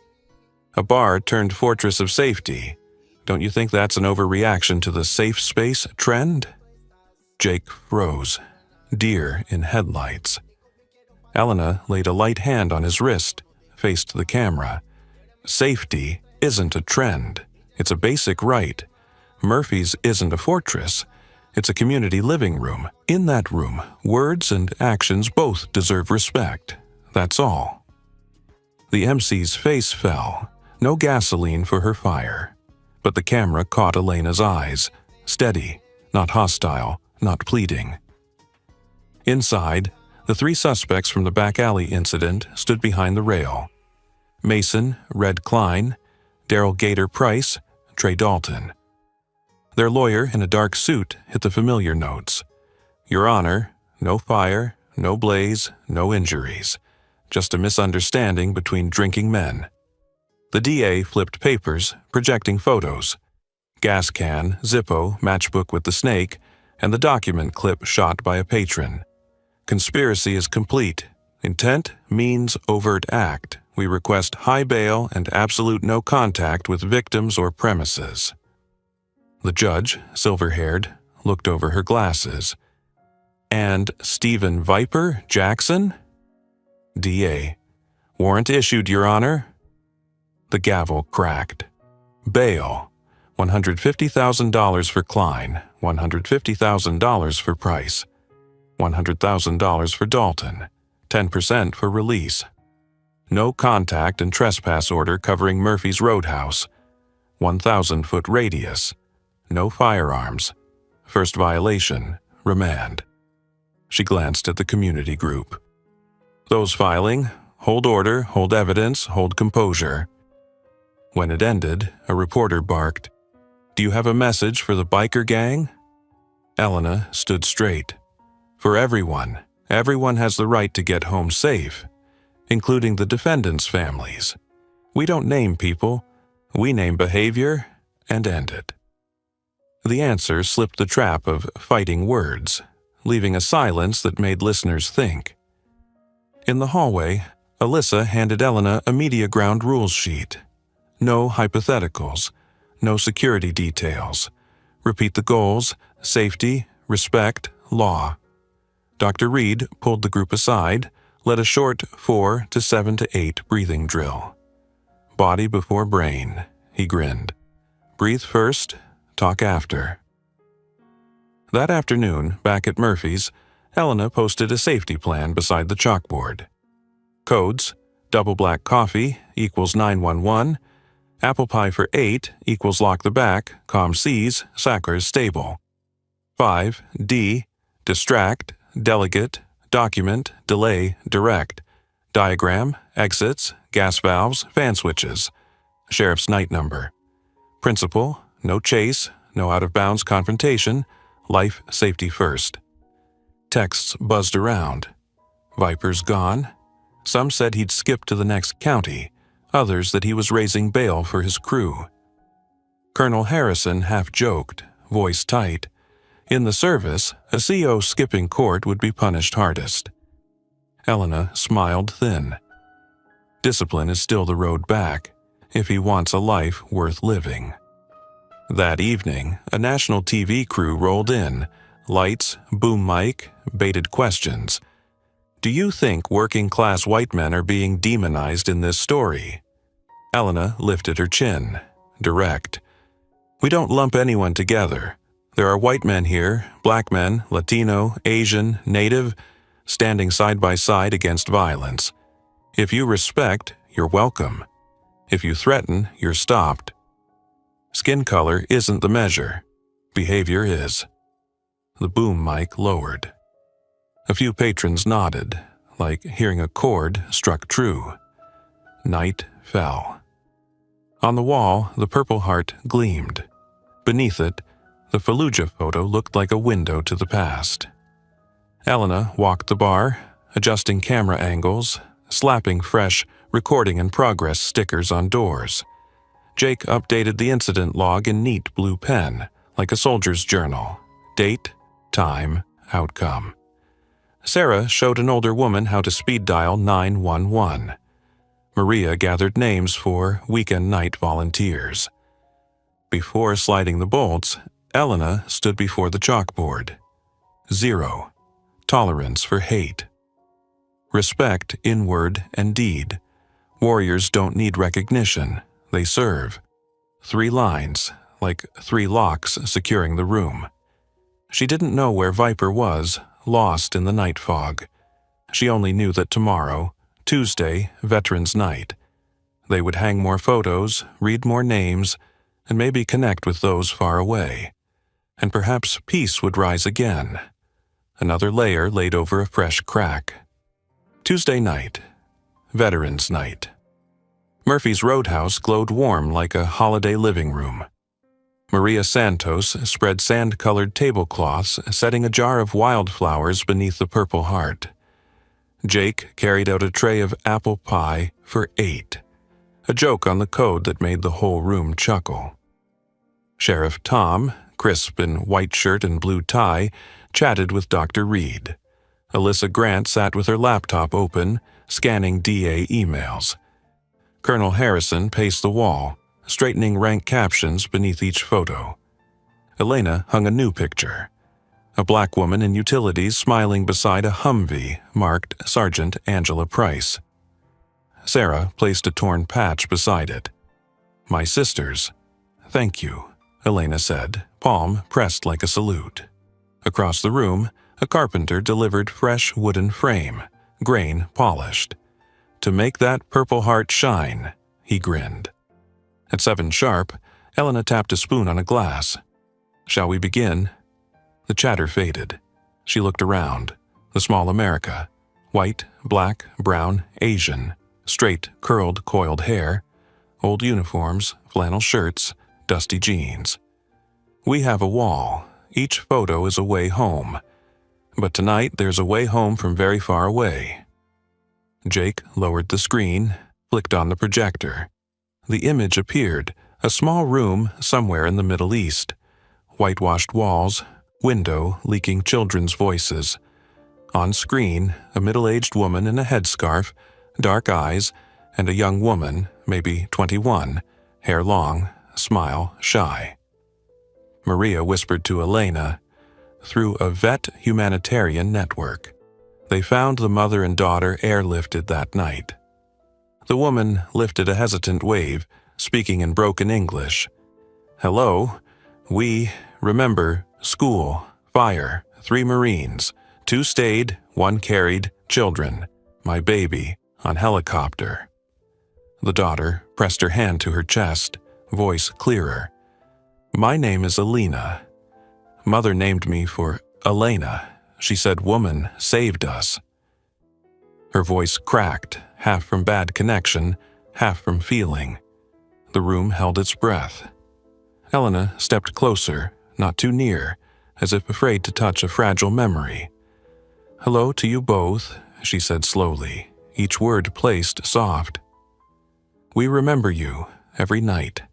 "A bar turned fortress of safety. Don't you think that's an overreaction to the safe space trend?" Jake froze, deer in headlights. Elena laid a light hand on his wrist, faced the camera. "Safety isn't a trend. It's a basic right. Murphy's isn't a fortress. It's a community living room. In that room, words and actions both deserve respect. That's all." The MC's face fell. No gasoline for her fire. But the camera caught Elena's eyes, steady, not hostile, not pleading. Inside, the 3 suspects from the back alley incident stood behind the rail. Mason, Red Klein, Daryl Gator Price, Trey Dalton. Their lawyer in a dark suit hit the familiar notes. "Your Honor, no fire, no blaze, no injuries. Just a misunderstanding between drinking men." The DA flipped papers, projecting photos. Gas can, Zippo, matchbook with the snake, and the document clip shot by a patron. "Conspiracy is complete. Intent means overt act. We request high bail and absolute no contact with victims or premises." The judge, silver-haired, looked over her glasses. "And Stephen Viper Jackson?" DA. "Warrant issued, Your Honor." The gavel cracked. Bail. $150,000 for Klein, $150,000 for Price, $100,000 for Dalton, 10% for release. No contact and trespass order covering Murphy's Roadhouse, 1,000-foot radius. No firearms. First violation, remand. She glanced at the community group. "Those filing, hold order, hold evidence, hold composure." When it ended, a reporter barked, "Do you have a message for the biker gang?" Elena stood straight. "For everyone. Everyone has the right to get home safe, including the defendants' families. We don't name people. We name behavior and end it." The answer slipped the trap of fighting words, leaving a silence that made listeners think. In the hallway, Alyssa handed Elena a media ground rules sheet. No hypotheticals, no security details. Repeat the goals: safety, respect, law. Dr. Reed pulled the group aside, led a short 4 to 7 to 8 breathing drill. Body before brain, he grinned. Breathe first, talk after. That afternoon, back at Murphy's, Elena posted a safety plan beside the chalkboard. Codes: double black coffee equals 911, apple pie for 8 equals lock the back, COM-Cs, Sacker's stable. 5. D. Distract, delegate, document, delay, direct. Diagram, exits, gas valves, fan switches. Sheriff's night number. Principle, no chase, no out-of-bounds confrontation, life safety first. Texts buzzed around. Viper's gone. Some said he'd skipped to the next county, others that he was raising bail for his crew. Colonel Harrison half joked, voice tight. In the service, a CO skipping court would be punished hardest. Elena smiled thin. Discipline is still the road back, if he wants a life worth living. That evening, a national TV crew rolled in, lights, boom mic, baited questions. Do you think working-class white men are being demonized in this story? Elena lifted her chin, direct. We don't lump anyone together. There are white men here, black men, Latino, Asian, Native, standing side by side against violence. If you respect, you're welcome. If you threaten, you're stopped. Skin color isn't the measure. Behavior is. The boom mic lowered. A few patrons nodded, like hearing a chord struck true. Night fell. On the wall, the Purple Heart gleamed. Beneath it, the Fallujah photo looked like a window to the past. Elena walked the bar, adjusting camera angles, slapping fresh recording in progress stickers on doors. Jake updated the incident log in neat blue pen, like a soldier's journal. Date, time, outcome. Sarah showed an older woman how to speed dial 911. Maria gathered names for weekend night volunteers. Before sliding the bolts, Elena stood before the chalkboard. 0. Tolerance for hate. Respect in word and deed. Warriors don't need recognition. They serve. 3 lines, like 3 locks securing the room. She didn't know where Viper was, lost in the night fog. She only knew that tomorrow, Tuesday, Veterans Night, they would hang more photos, read more names, and maybe connect with those far away. And perhaps peace would rise again. Another layer laid over a fresh crack. Tuesday night, Veterans Night. Murphy's Roadhouse glowed warm like a holiday living room. Maria Santos spread sand-colored tablecloths, setting a jar of wildflowers beneath the Purple Heart. Jake carried out a tray of apple pie for 8, a joke on the code that made the whole room chuckle. Sheriff Tom, crisp in white shirt and blue tie, chatted with Dr. Reed. Alyssa Grant sat with her laptop open, scanning DA emails. Colonel Harrison paced the wall, straightening rank captions beneath each photo. Elena hung a new picture. A black woman in utilities smiling beside a Humvee marked Sergeant Angela Price. Sarah placed a torn patch beside it. My sisters. Thank you, Elena said, palm pressed like a salute. Across the room, a carpenter delivered fresh wooden frame, grain polished. To make that Purple Heart shine, he grinned. At 7 sharp, Elena tapped a spoon on a glass. Shall we begin? The chatter faded. She looked around. The small America. White, black, brown, Asian. Straight, curled, coiled hair. Old uniforms, flannel shirts, dusty jeans. We have a wall. Each photo is a way home. But tonight there's a way home from very far away. Jake lowered the screen, flicked on the projector. The image appeared, a small room somewhere in the Middle East. Whitewashed walls, window leaking children's voices. On screen, a middle-aged woman in a headscarf, dark eyes, and a young woman, maybe 21, hair long, smile shy. Maria whispered to Elena, through a vet humanitarian network. They found the mother and daughter airlifted that night. The woman lifted a hesitant wave, speaking in broken English. "Hello. We remember school, fire, 3 Marines. 2 stayed, 1 carried, children. My baby, on helicopter." The daughter pressed her hand to her chest, voice clearer. "My name is Alina. Mother named me for Elena. She said woman saved us." Her voice cracked, half from bad connection, half from feeling. The room held its breath. Elena stepped closer, not too near, as if afraid to touch a fragile memory. "Hello to you both," she said slowly, each word placed soft. "We remember you, every night.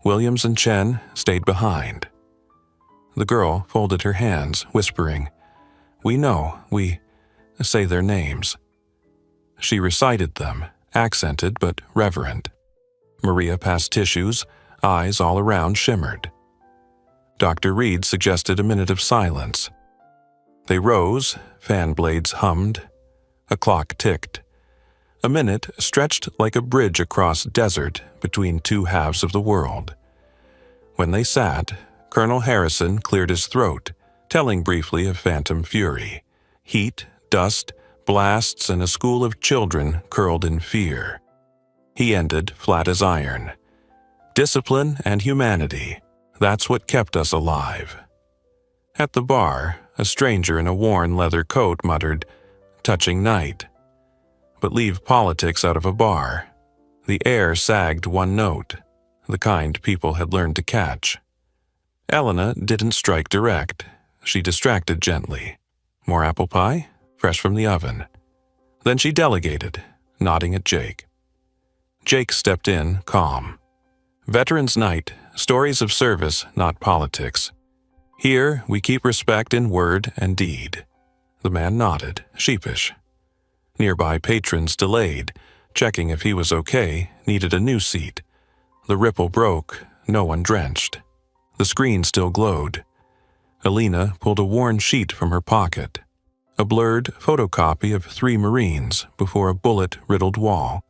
Williams and Chen stayed behind." The girl folded her hands, whispering, "We know, we say their names." She recited them, accented but reverent. Maria passed tissues, eyes all around shimmered. Dr. Reed suggested a minute of silence. They rose, fan blades hummed. A clock ticked. A minute stretched like a bridge across desert between 2 halves of the world. When they sat, Colonel Harrison cleared his throat, telling briefly of phantom fury. Heat, dust, blasts, and a school of children curled in fear. He ended flat as iron. "Discipline and humanity, that's what kept us alive." At the bar, a stranger in a worn leather coat muttered, "Touching night." But leave politics out of a bar. The air sagged one note, the kind people had learned to catch. Elena didn't strike direct. She distracted gently. "More apple pie? Fresh from the oven." Then she delegated, nodding at Jake. Jake stepped in, calm. "Veterans Night, stories of service, not politics. Here we keep respect in word and deed." The man nodded, sheepish. Nearby patrons delayed, checking if he was okay, needed a new seat. The ripple broke, no one drenched. The screen still glowed. Alina pulled a worn sheet from her pocket, a blurred photocopy of 3 Marines before a bullet-riddled wall.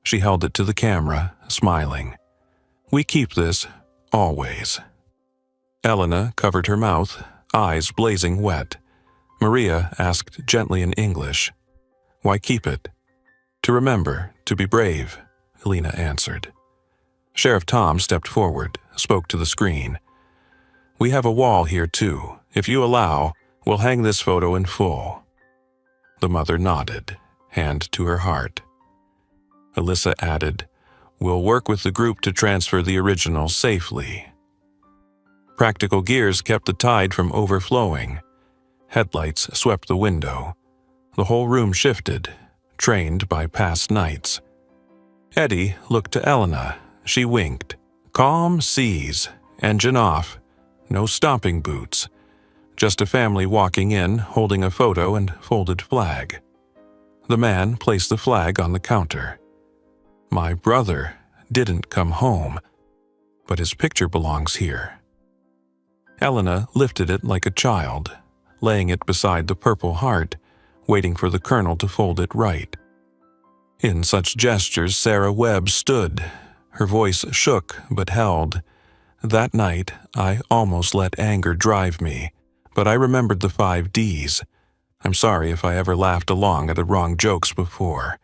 She held it to the camera, smiling. "We keep this, always." Elena covered her mouth, eyes blazing wet. Maria asked gently in English, "Why keep it?" "To remember, to be brave," Alina answered. Sheriff Tom stepped forward, spoke to the screen. "We have a wall here too. If you allow, we'll hang this photo in full." The mother nodded, hand to her heart. Alyssa added, "We'll work with the group to transfer the original safely." Practical gears kept the tide from overflowing. Headlights swept the window. The whole room shifted, trained by past nights. Eddie looked to Elena. She winked. Calm seas, engine off, no stomping boots. Just a family walking in, holding a photo and folded flag. The man placed the flag on the counter. "My brother didn't come home, but his picture belongs here." Elena lifted it like a child, laying it beside the Purple Heart, waiting for the colonel to fold it right. In such gestures, Sarah Webb stood. Her voice shook but held. "That night, I almost let anger drive me, but I remembered the 5 Ds. I'm sorry if I ever laughed along at the wrong jokes before.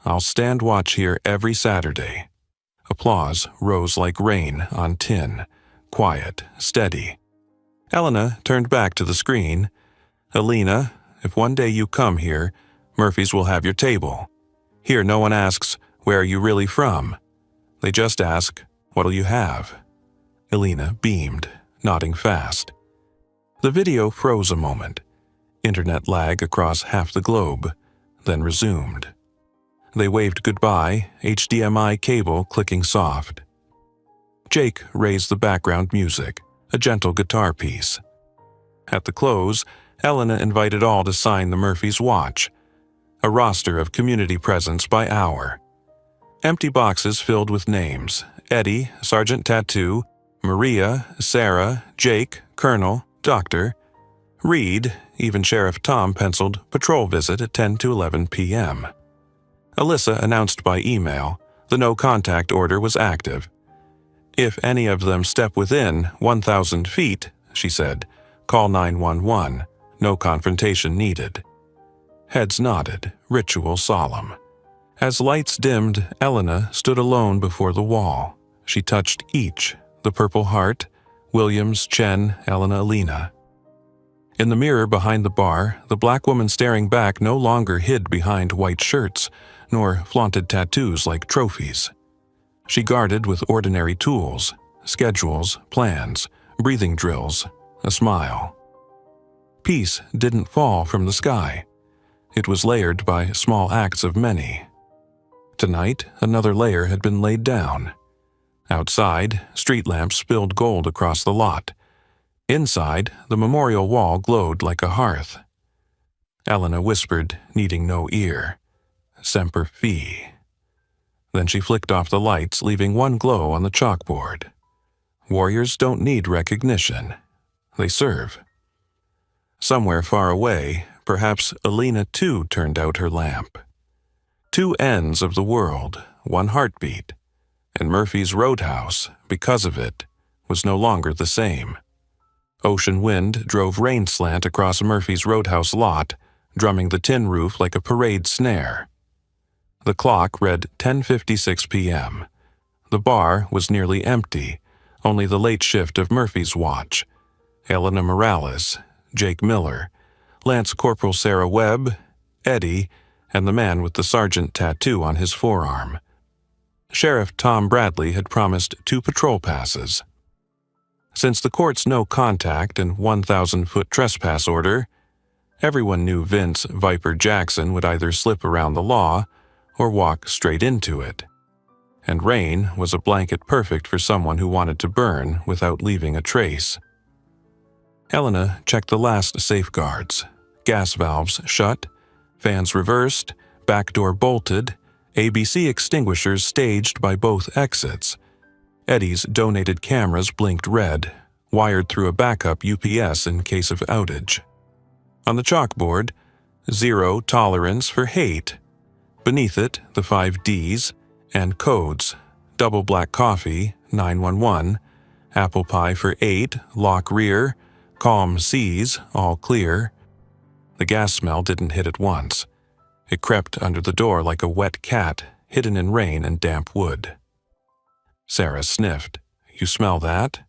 I'll stand watch here every Saturday." Applause rose like rain on tin, quiet, steady. Elena turned back to the screen. "Alina, if one day you come here, Murphy's will have your table. Here no one asks, 'Where are you really from?' They just ask, 'What'll you have?'" Alina beamed, nodding fast. The video froze a moment. Internet lag across half the globe, then resumed. They waved goodbye, HDMI cable clicking soft. Jake raised the background music, a gentle guitar piece. At the close, Elena invited all to sign the Murphy's watch, a roster of community presents by hour. Empty boxes filled with names: Eddie, Sergeant Tattoo, Maria, Sarah, Jake, Colonel, Doctor. Reed, even Sheriff Tom penciled patrol visit at 10 to 11 p.m. Alyssa announced by email the no-contact order was active. "If any of them step within 1,000 feet," she said, "call 911. No confrontation needed." Heads nodded, ritual solemn. As lights dimmed, Elena stood alone before the wall. She touched each, the Purple Heart, Williams, Chen, Elena, Alina. In the mirror behind the bar, the black woman staring back no longer hid behind white shirts, nor flaunted tattoos like trophies. She guarded with ordinary tools, schedules, plans, breathing drills, a smile. Peace didn't fall from the sky. It was layered by small acts of many. Tonight, another layer had been laid down. Outside, street lamps spilled gold across the lot. Inside, the memorial wall glowed like a hearth. Elena whispered, needing no ear, "Semper Fi." Then she flicked off the lights, leaving one glow on the chalkboard. Warriors don't need recognition. They serve. Somewhere far away, perhaps Alina too turned out her lamp. Two ends of the world, one heartbeat, and Murphy's Roadhouse, because of it, was no longer the same. Ocean wind drove rain slant across Murphy's Roadhouse lot, drumming the tin roof like a parade snare. The clock read 10:56 p.m. The bar was nearly empty, only the late shift of Murphy's watch. Elena Morales, Jake Miller, Lance Corporal Sarah Webb, Eddie, and the man with the sergeant tattoo on his forearm. Sheriff Tom Bradley had promised 2 patrol passes. Since the court's no-contact and 1,000-foot trespass order, everyone knew Vince Viper Jackson would either slip around the law or walk straight into it. And rain was a blanket perfect for someone who wanted to burn without leaving a trace. Elena checked the last safeguards. Gas valves shut, fans reversed, back door bolted, ABC extinguishers staged by both exits. Eddie's donated cameras blinked red, wired through a backup UPS in case of outage. On the chalkboard, 0 tolerance for hate. Beneath it, the 5 Ds and codes: double black coffee, 911, apple pie for 8, lock rear, calm seas, all clear. The gas smell didn't hit at once. It crept under the door like a wet cat, hidden in rain and damp wood. Sarah sniffed. "You smell that?"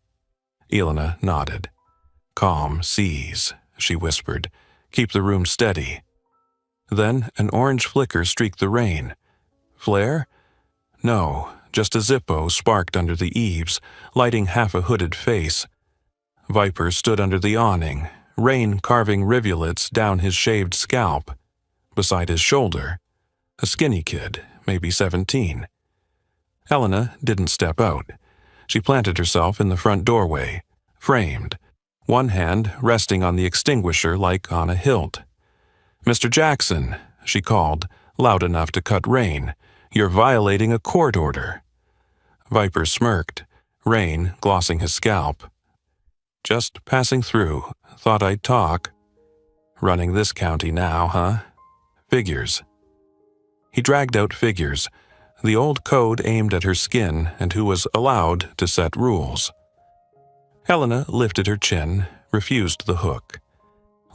Elena nodded. "Calm seas," she whispered. "Keep the room steady." Then an orange flicker streaked the rain. Flare? No, just a Zippo sparked under the eaves, lighting half a hooded face. Viper stood under the awning, rain carving rivulets down his shaved scalp. Beside his shoulder, a skinny kid, maybe 17. Elena didn't step out. She planted herself in the front doorway, framed, one hand resting on the extinguisher like on a hilt. "Mr. Jackson," she called, loud enough to cut rain, "you're violating a court order." Viper smirked, rain glossing his scalp. "Just passing through. Thought I'd talk. Running this county now, huh? Figures." He dragged out figures, the old code aimed at her skin and who was allowed to set rules. Helena lifted her chin, refused the hook.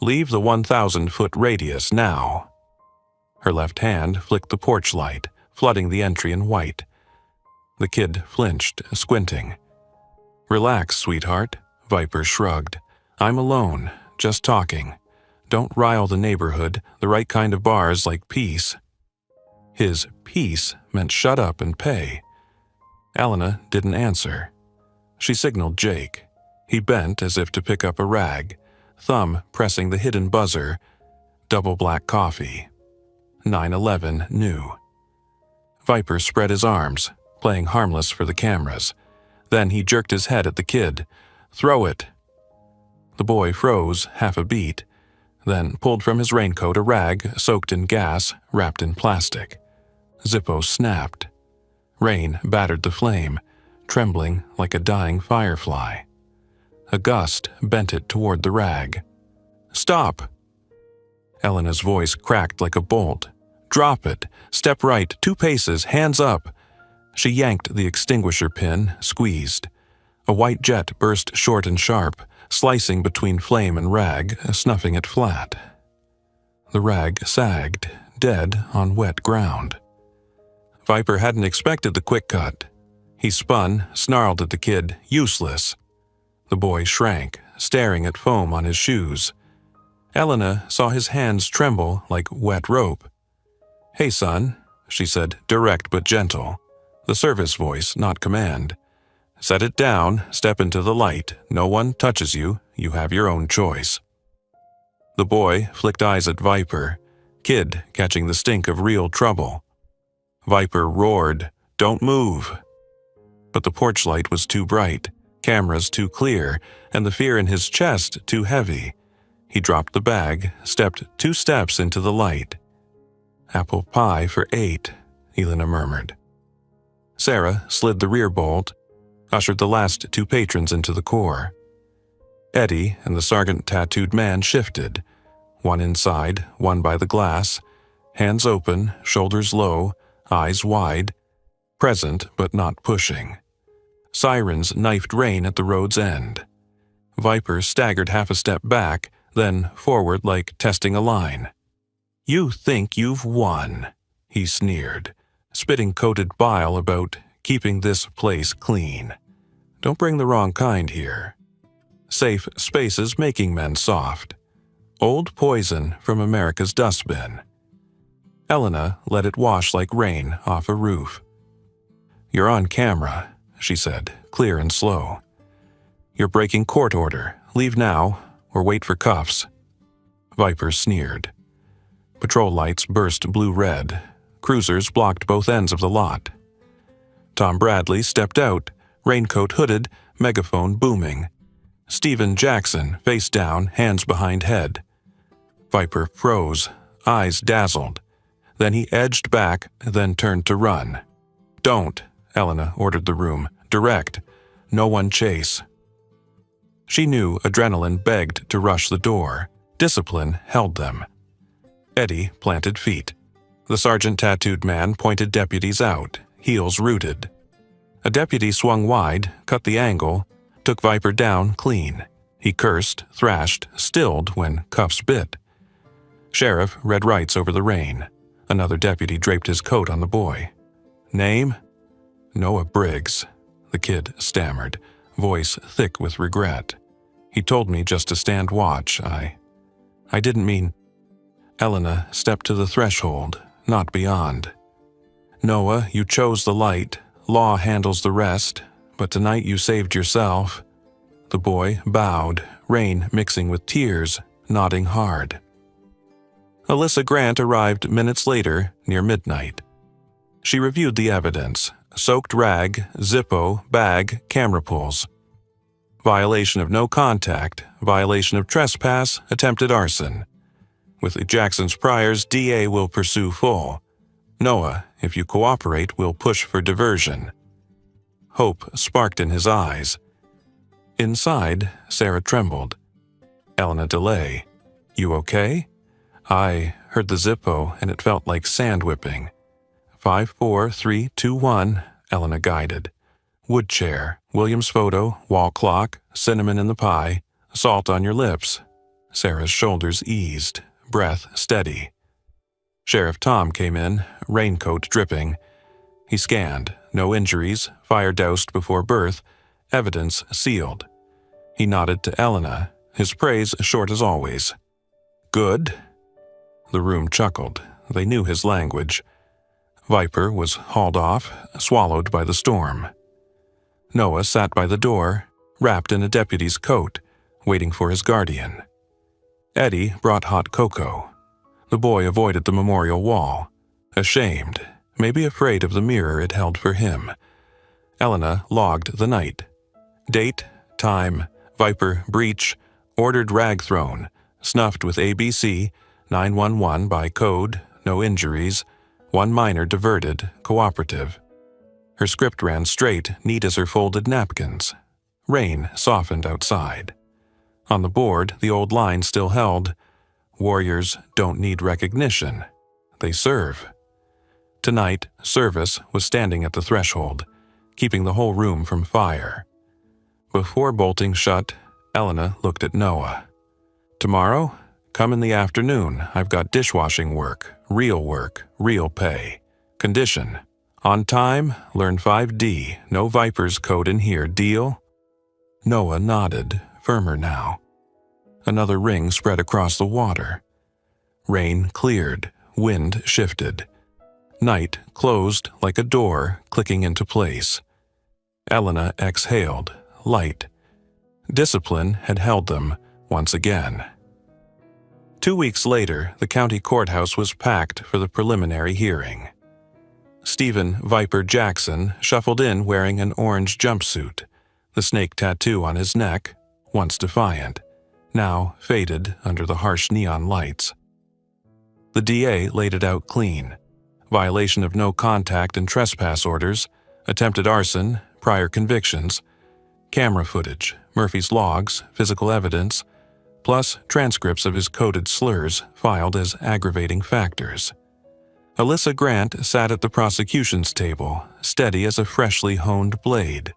"Leave the 1,000-foot radius now." Her left hand flicked the porch light, flooding the entry in white. The kid flinched, squinting. "Relax, sweetheart," Viper shrugged. "I'm alone, just talking. Don't rile the neighborhood, the right kind of bars like peace." His peace meant shut up and pay. Elena didn't answer. She signaled Jake. He bent as if to pick up a rag, thumb pressing the hidden buzzer. Double black coffee. 911 new. Viper spread his arms, playing harmless for the cameras. Then he jerked his head at the kid. "Throw it." The boy froze half a beat, then pulled from his raincoat a rag soaked in gas, wrapped in plastic. Zippo snapped. Rain battered the flame, trembling like a dying firefly. A gust bent it toward the rag. "Stop!" Elena's voice cracked like a bolt. "Drop it! Step right, 2 paces, hands up!" She yanked the extinguisher pin, squeezed. A white jet burst short and sharp, slicing between flame and rag, snuffing it flat. The rag sagged, dead on wet ground. Viper hadn't expected the quick cut. He spun, snarled at the kid, "Useless!" The boy shrank, staring at foam on his shoes. Elena saw his hands tremble like wet rope. "Hey, son," she said, direct but gentle. The service voice, not command. "Set it down, step into the light. No one touches you. You have your own choice." The boy flicked eyes at Viper, kid catching the stink of real trouble. Viper roared, "Don't move!" But the porch light was too bright, cameras too clear, and the fear in his chest too heavy. He dropped the bag, stepped 2 steps into the light. "Apple pie for 8, Elena murmured. Sarah slid the rear bolt, ushered the last 2 patrons into the core. Eddie and the sergeant-tattooed man shifted, one inside, one by the glass, hands open, shoulders low, eyes wide, present but not pushing. Sirens knifed rain at the road's end. Viper staggered half a step back, then forward like testing a line. "You think you've won," he sneered, spitting coated bile about keeping this place clean. "Don't bring the wrong kind here. Safe spaces making men soft. Old poison from America's dustbin." Elena let it wash like rain off a roof. "You're on camera," she said, clear and slow. "You're breaking court order. Leave now, or wait for cuffs." Viper sneered. Patrol lights burst blue-red. Cruisers blocked both ends of the lot. Tom Bradley stepped out, raincoat hooded, megaphone booming. Stephen Jackson, face down, hands behind head. Viper froze, eyes dazzled. Then he edged back, then turned to run. "Don't," Elena ordered the room. "Direct. No one chase." She knew adrenaline begged to rush the door. Discipline held them. Eddie planted feet. The sergeant-tattooed man pointed deputies out, heels rooted. A deputy swung wide, cut the angle, took Viper down clean. He cursed, thrashed, stilled when cuffs bit. Sheriff read rights over the rain. Another deputy draped his coat on the boy. "Name?" "Noah Briggs," the kid stammered, voice thick with regret. "He told me just to stand watch. I didn't mean—" Elena stepped to the threshold, not beyond. "Noah, you chose the light. Law handles the rest. But tonight you saved yourself." The boy bowed, rain mixing with tears, nodding hard. Alyssa Grant arrived minutes later, near midnight. She reviewed the evidence: soaked rag, Zippo, bag, camera pulls. Violation of no contact, violation of trespass, attempted arson. With Jackson's priors, DA will pursue full. Noah, if you cooperate, will push for diversion. Hope sparked in his eyes. Inside, Sarah trembled. Elena DeLay, "You okay?" "I heard the Zippo, and it felt like sand whipping." 5, 4, 3, 2, 1, Elena guided. "Wood chair, William's photo, wall clock, cinnamon in the pie, salt on your lips." Sarah's shoulders eased, breath steady. Sheriff Tom came in, raincoat dripping. He scanned, no injuries, fire doused before birth, evidence sealed. He nodded to Elena, his praise short as always. "Good?" The room chuckled. They knew his language. Viper was hauled off, swallowed by the storm. Noah sat by the door, wrapped in a deputy's coat, waiting for his guardian. Eddie brought hot cocoa. The boy avoided the memorial wall, ashamed, maybe afraid of the mirror it held for him. Elena logged the night. Date, time, Viper breach, ordered rag thrown, snuffed with ABC, 911 by code, no injuries, 1 minor diverted, cooperative. Her script ran straight, neat as her folded napkins. Rain softened outside. On the board, the old line still held. Warriors don't need recognition. They serve. Tonight, Service was standing at the threshold, keeping the whole room from fire. Before bolting shut, Elena looked at Noah. "Tomorrow? Come in the afternoon. I've got dishwashing work, real pay. Condition: on time, learn 5D, no Viper's code in here, deal?" Noah nodded, firmer now. Another ring spread across the water. Rain cleared, wind shifted. Night closed like a door clicking into place. Elena exhaled, light. Discipline had held them once again. 2 weeks later, the county courthouse was packed for the preliminary hearing. Stephen Viper Jackson shuffled in wearing an orange jumpsuit, the snake tattoo on his neck, once defiant, now faded under the harsh neon lights. The DA laid it out clean: violation of no contact and trespass orders, attempted arson, prior convictions, camera footage, Murphy's logs, physical evidence, plus transcripts of his coded slurs filed as aggravating factors. Alyssa Grant sat at the prosecution's table, steady as a freshly honed blade.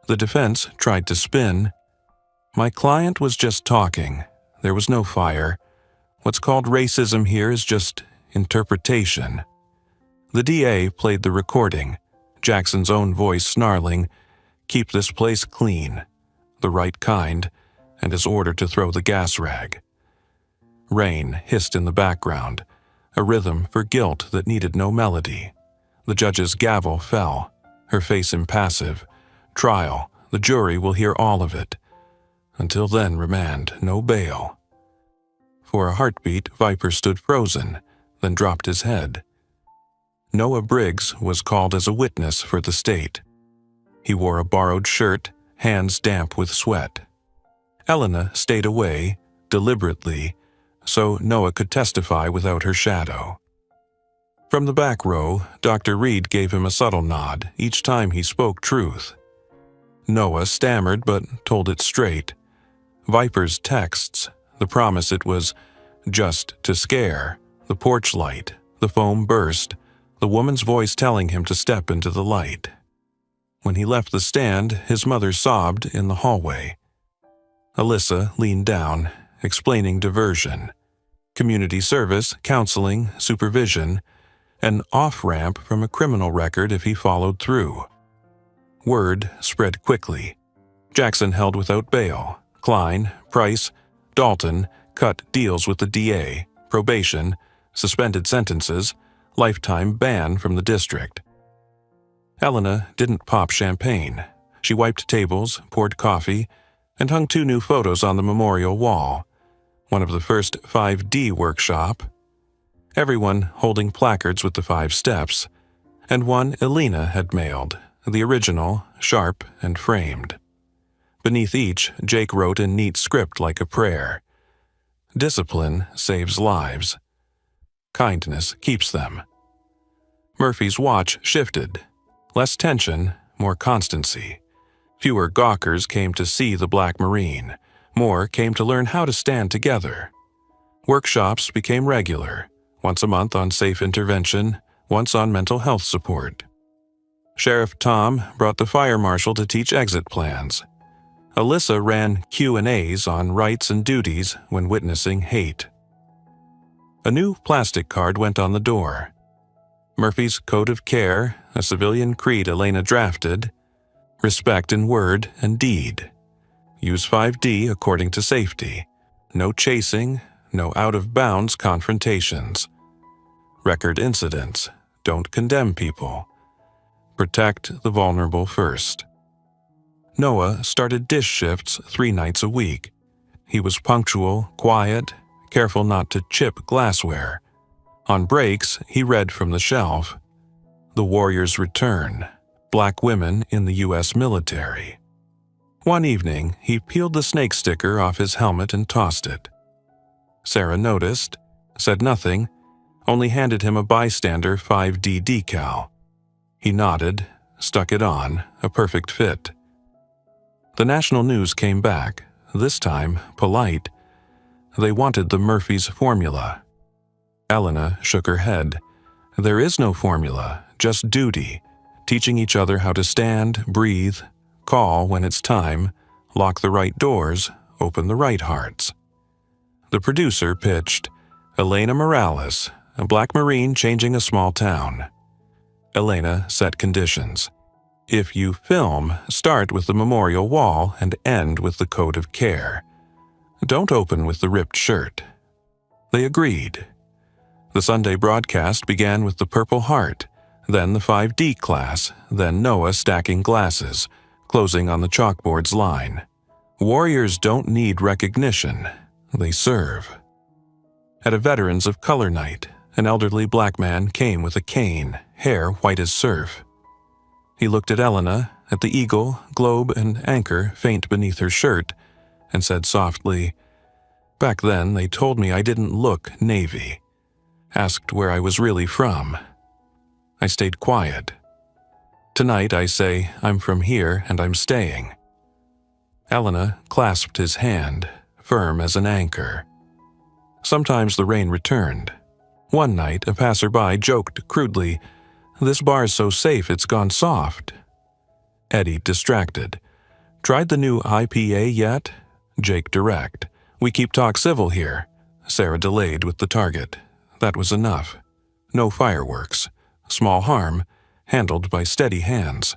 The defense tried to spin. "My client was just talking. There was no fire. What's called racism here is just interpretation." The DA played the recording, Jackson's own voice snarling, "Keep this place clean," the right kind, and his order to throw the gas rag. Rain hissed in the background, a rhythm for guilt that needed no melody. The judge's gavel fell, her face impassive. Trial, the jury will hear all of it. Until then, remand, no bail. For a heartbeat, Viper stood frozen, then dropped his head. Noah Briggs was called as a witness for the state. He wore a borrowed shirt, hands damp with sweat. Elena stayed away, deliberately, so Noah could testify without her shadow. From the back row, Dr. Reed gave him a subtle nod each time he spoke truth. Noah stammered but told it straight. Viper's texts, the promise it was just to scare, the porch light, the foam burst, the woman's voice telling him to step into the light. When he left the stand, his mother sobbed in the hallway. Alyssa leaned down, explaining diversion, community service, counseling, supervision, an off-ramp from a criminal record if he followed through. Word spread quickly. Jackson held without bail. Klein, Price, Dalton cut deals with the DA, probation, suspended sentences, lifetime ban from the district. Elena didn't pop champagne. She wiped tables, poured coffee, and hung 2 new photos on the memorial wall, one of the first 5D workshop, everyone holding placards with the 5 steps, and one Elena had mailed, the original, sharp and framed. Beneath each, Jake wrote in neat script like a prayer. Discipline saves lives. Kindness keeps them. Murphy's watch shifted. Less tension, more constancy. Fewer gawkers came to see the Black Marine. More came to learn how to stand together. Workshops became regular, once a month on safe intervention, once on mental health support. Sheriff Tom brought the fire marshal to teach exit plans. Alyssa ran Q&As on rights and duties when witnessing hate. A new plastic card went on the door. Murphy's Code of Care, a civilian creed Elena drafted. Respect in word and deed. Use 5D according to safety. No chasing, no out-of-bounds confrontations. Record incidents. Don't condemn people. Protect the vulnerable first. Noah started dish shifts 3 nights a week. He was punctual, quiet, careful not to chip glassware. On breaks, he read from the shelf. The Warrior's Return. Black Women in the U.S. Military. One evening, he peeled the snake sticker off his helmet and tossed it. Sarah noticed, said nothing, only handed him a bystander 5D decal. He nodded, stuck it on, a perfect fit. The national news came back, this time polite. They wanted the Murphy's formula. Elena shook her head. There is no formula, just duty, teaching each other how to stand, breathe, call when it's time, lock the right doors, open the right hearts. The producer pitched, Elena Morales, a black Marine changing a small town. Elena set conditions. If you film, start with the memorial wall and end with the code of care. Don't open with the ripped shirt. They agreed. The Sunday broadcast began with the Purple Heart, then the 5D class, then Noah stacking glasses, closing on the chalkboard's line. Warriors don't need recognition, they serve. At a Veterans of Color night, an elderly black man came with a cane, hair white as surf. He looked at Elena, at the eagle, globe, and anchor faint beneath her shirt, and said softly, Back then they told me I didn't look Navy. Asked where I was really from. I stayed quiet. Tonight I say I'm from here and I'm staying. Elena clasped his hand, firm as an anchor. Sometimes the rain returned. One night a passerby joked crudely, This bar's so safe it's gone soft. Eddie distracted. Tried the new IPA yet? Jake direct. We keep talk civil here. Sarah delayed with the target. That was enough. No fireworks. Small harm, handled by steady hands.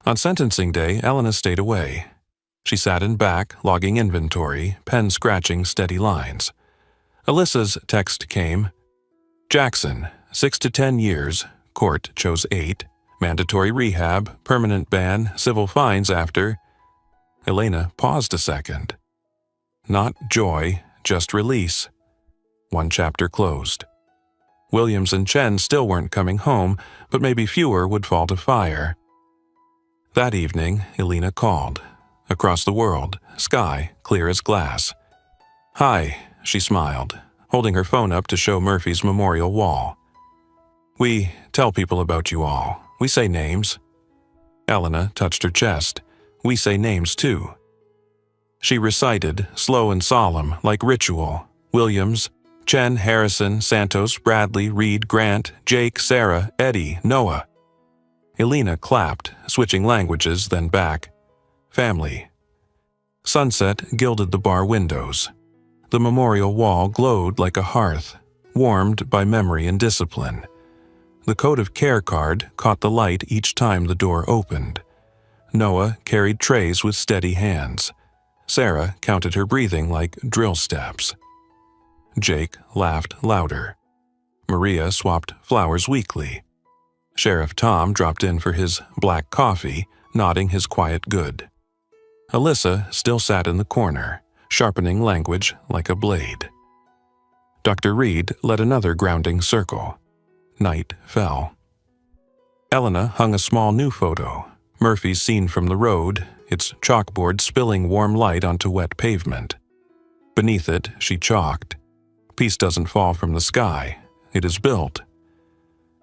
On sentencing day, Elena stayed away. She sat in back, logging inventory, pen scratching steady lines. Alyssa's text came. Jackson, 6 to 10 years, court chose 8, mandatory rehab, permanent ban, civil fines after. Elena paused a second. Not joy, just release. One chapter closed. Williams and Chen still weren't coming home, but maybe fewer would fall to fire. That evening, Elena called. Across the world, sky clear as glass. Hi, she smiled, holding her phone up to show Murphy's memorial wall. We tell people about you all. We say names. Elena touched her chest. We say names too. She recited, slow and solemn, like ritual. Williams, Chen, Harrison, Santos, Bradley, Reed, Grant, Jake, Sarah, Eddie, Noah. Elena clapped, switching languages, then back. Family. Sunset gilded the bar windows. The memorial wall glowed like a hearth, warmed by memory and discipline. The code of care card caught the light each time the door opened. Noah carried trays with steady hands. Sarah counted her breathing like drill steps. Jake laughed louder. Maria swapped flowers weekly. Sheriff Tom dropped in for his black coffee, nodding his quiet good. Alyssa still sat in the corner, sharpening language like a blade. Dr. Reed led another grounding circle. Night fell. Elena hung a small new photo, Murphy's seen from the road, its chalkboard spilling warm light onto wet pavement. Beneath it, she chalked, Peace doesn't fall from the sky, it is built.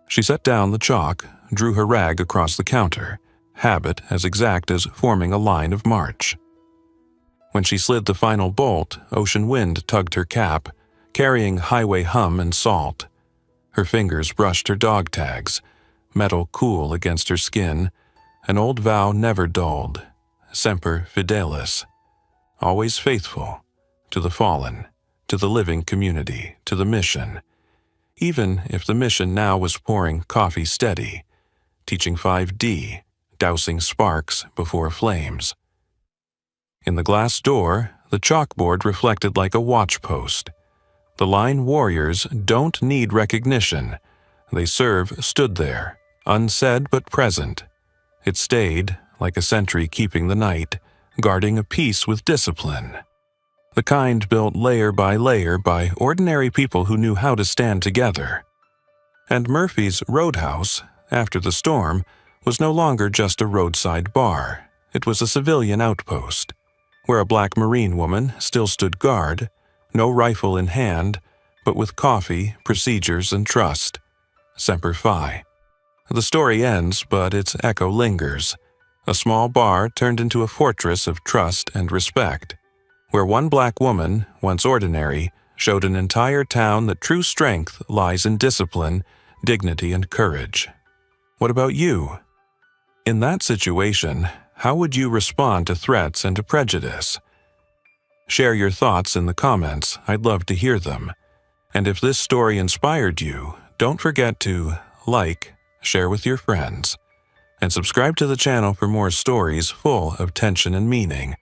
She set down the chalk, drew her rag across the counter, habit as exact as forming a line of march. When she slid the final bolt, ocean wind tugged her cap, carrying highway hum and salt. Her fingers brushed her dog tags, metal cool against her skin, an old vow never dulled, semper fidelis, always faithful, to the fallen, to the living community, to the mission, even if the mission now was pouring coffee steady, teaching 5D, dousing sparks before flames. In the glass door, the chalkboard reflected like a watchpost. The line warriors don't need recognition. They serve stood there, unsaid but present. It stayed, like a sentry keeping the night, guarding a peace with discipline. The kind built layer by ordinary people who knew how to stand together. And Murphy's Roadhouse, after the storm, was no longer just a roadside bar. It was a civilian outpost, where a black Marine woman still stood guard, no rifle in hand, but with coffee, procedures, and trust. Semper Fi. The story ends, but its echo lingers. A small bar turned into a fortress of trust and respect. where one black woman, once ordinary, showed an entire town that true strength lies in discipline, dignity, and courage. What about you? In that situation, how would you respond to threats and to prejudice? Share your thoughts in the comments. I'd love to hear them. And if this story inspired you, don't forget to like, share with your friends, and subscribe to the channel for more stories full of tension and meaning.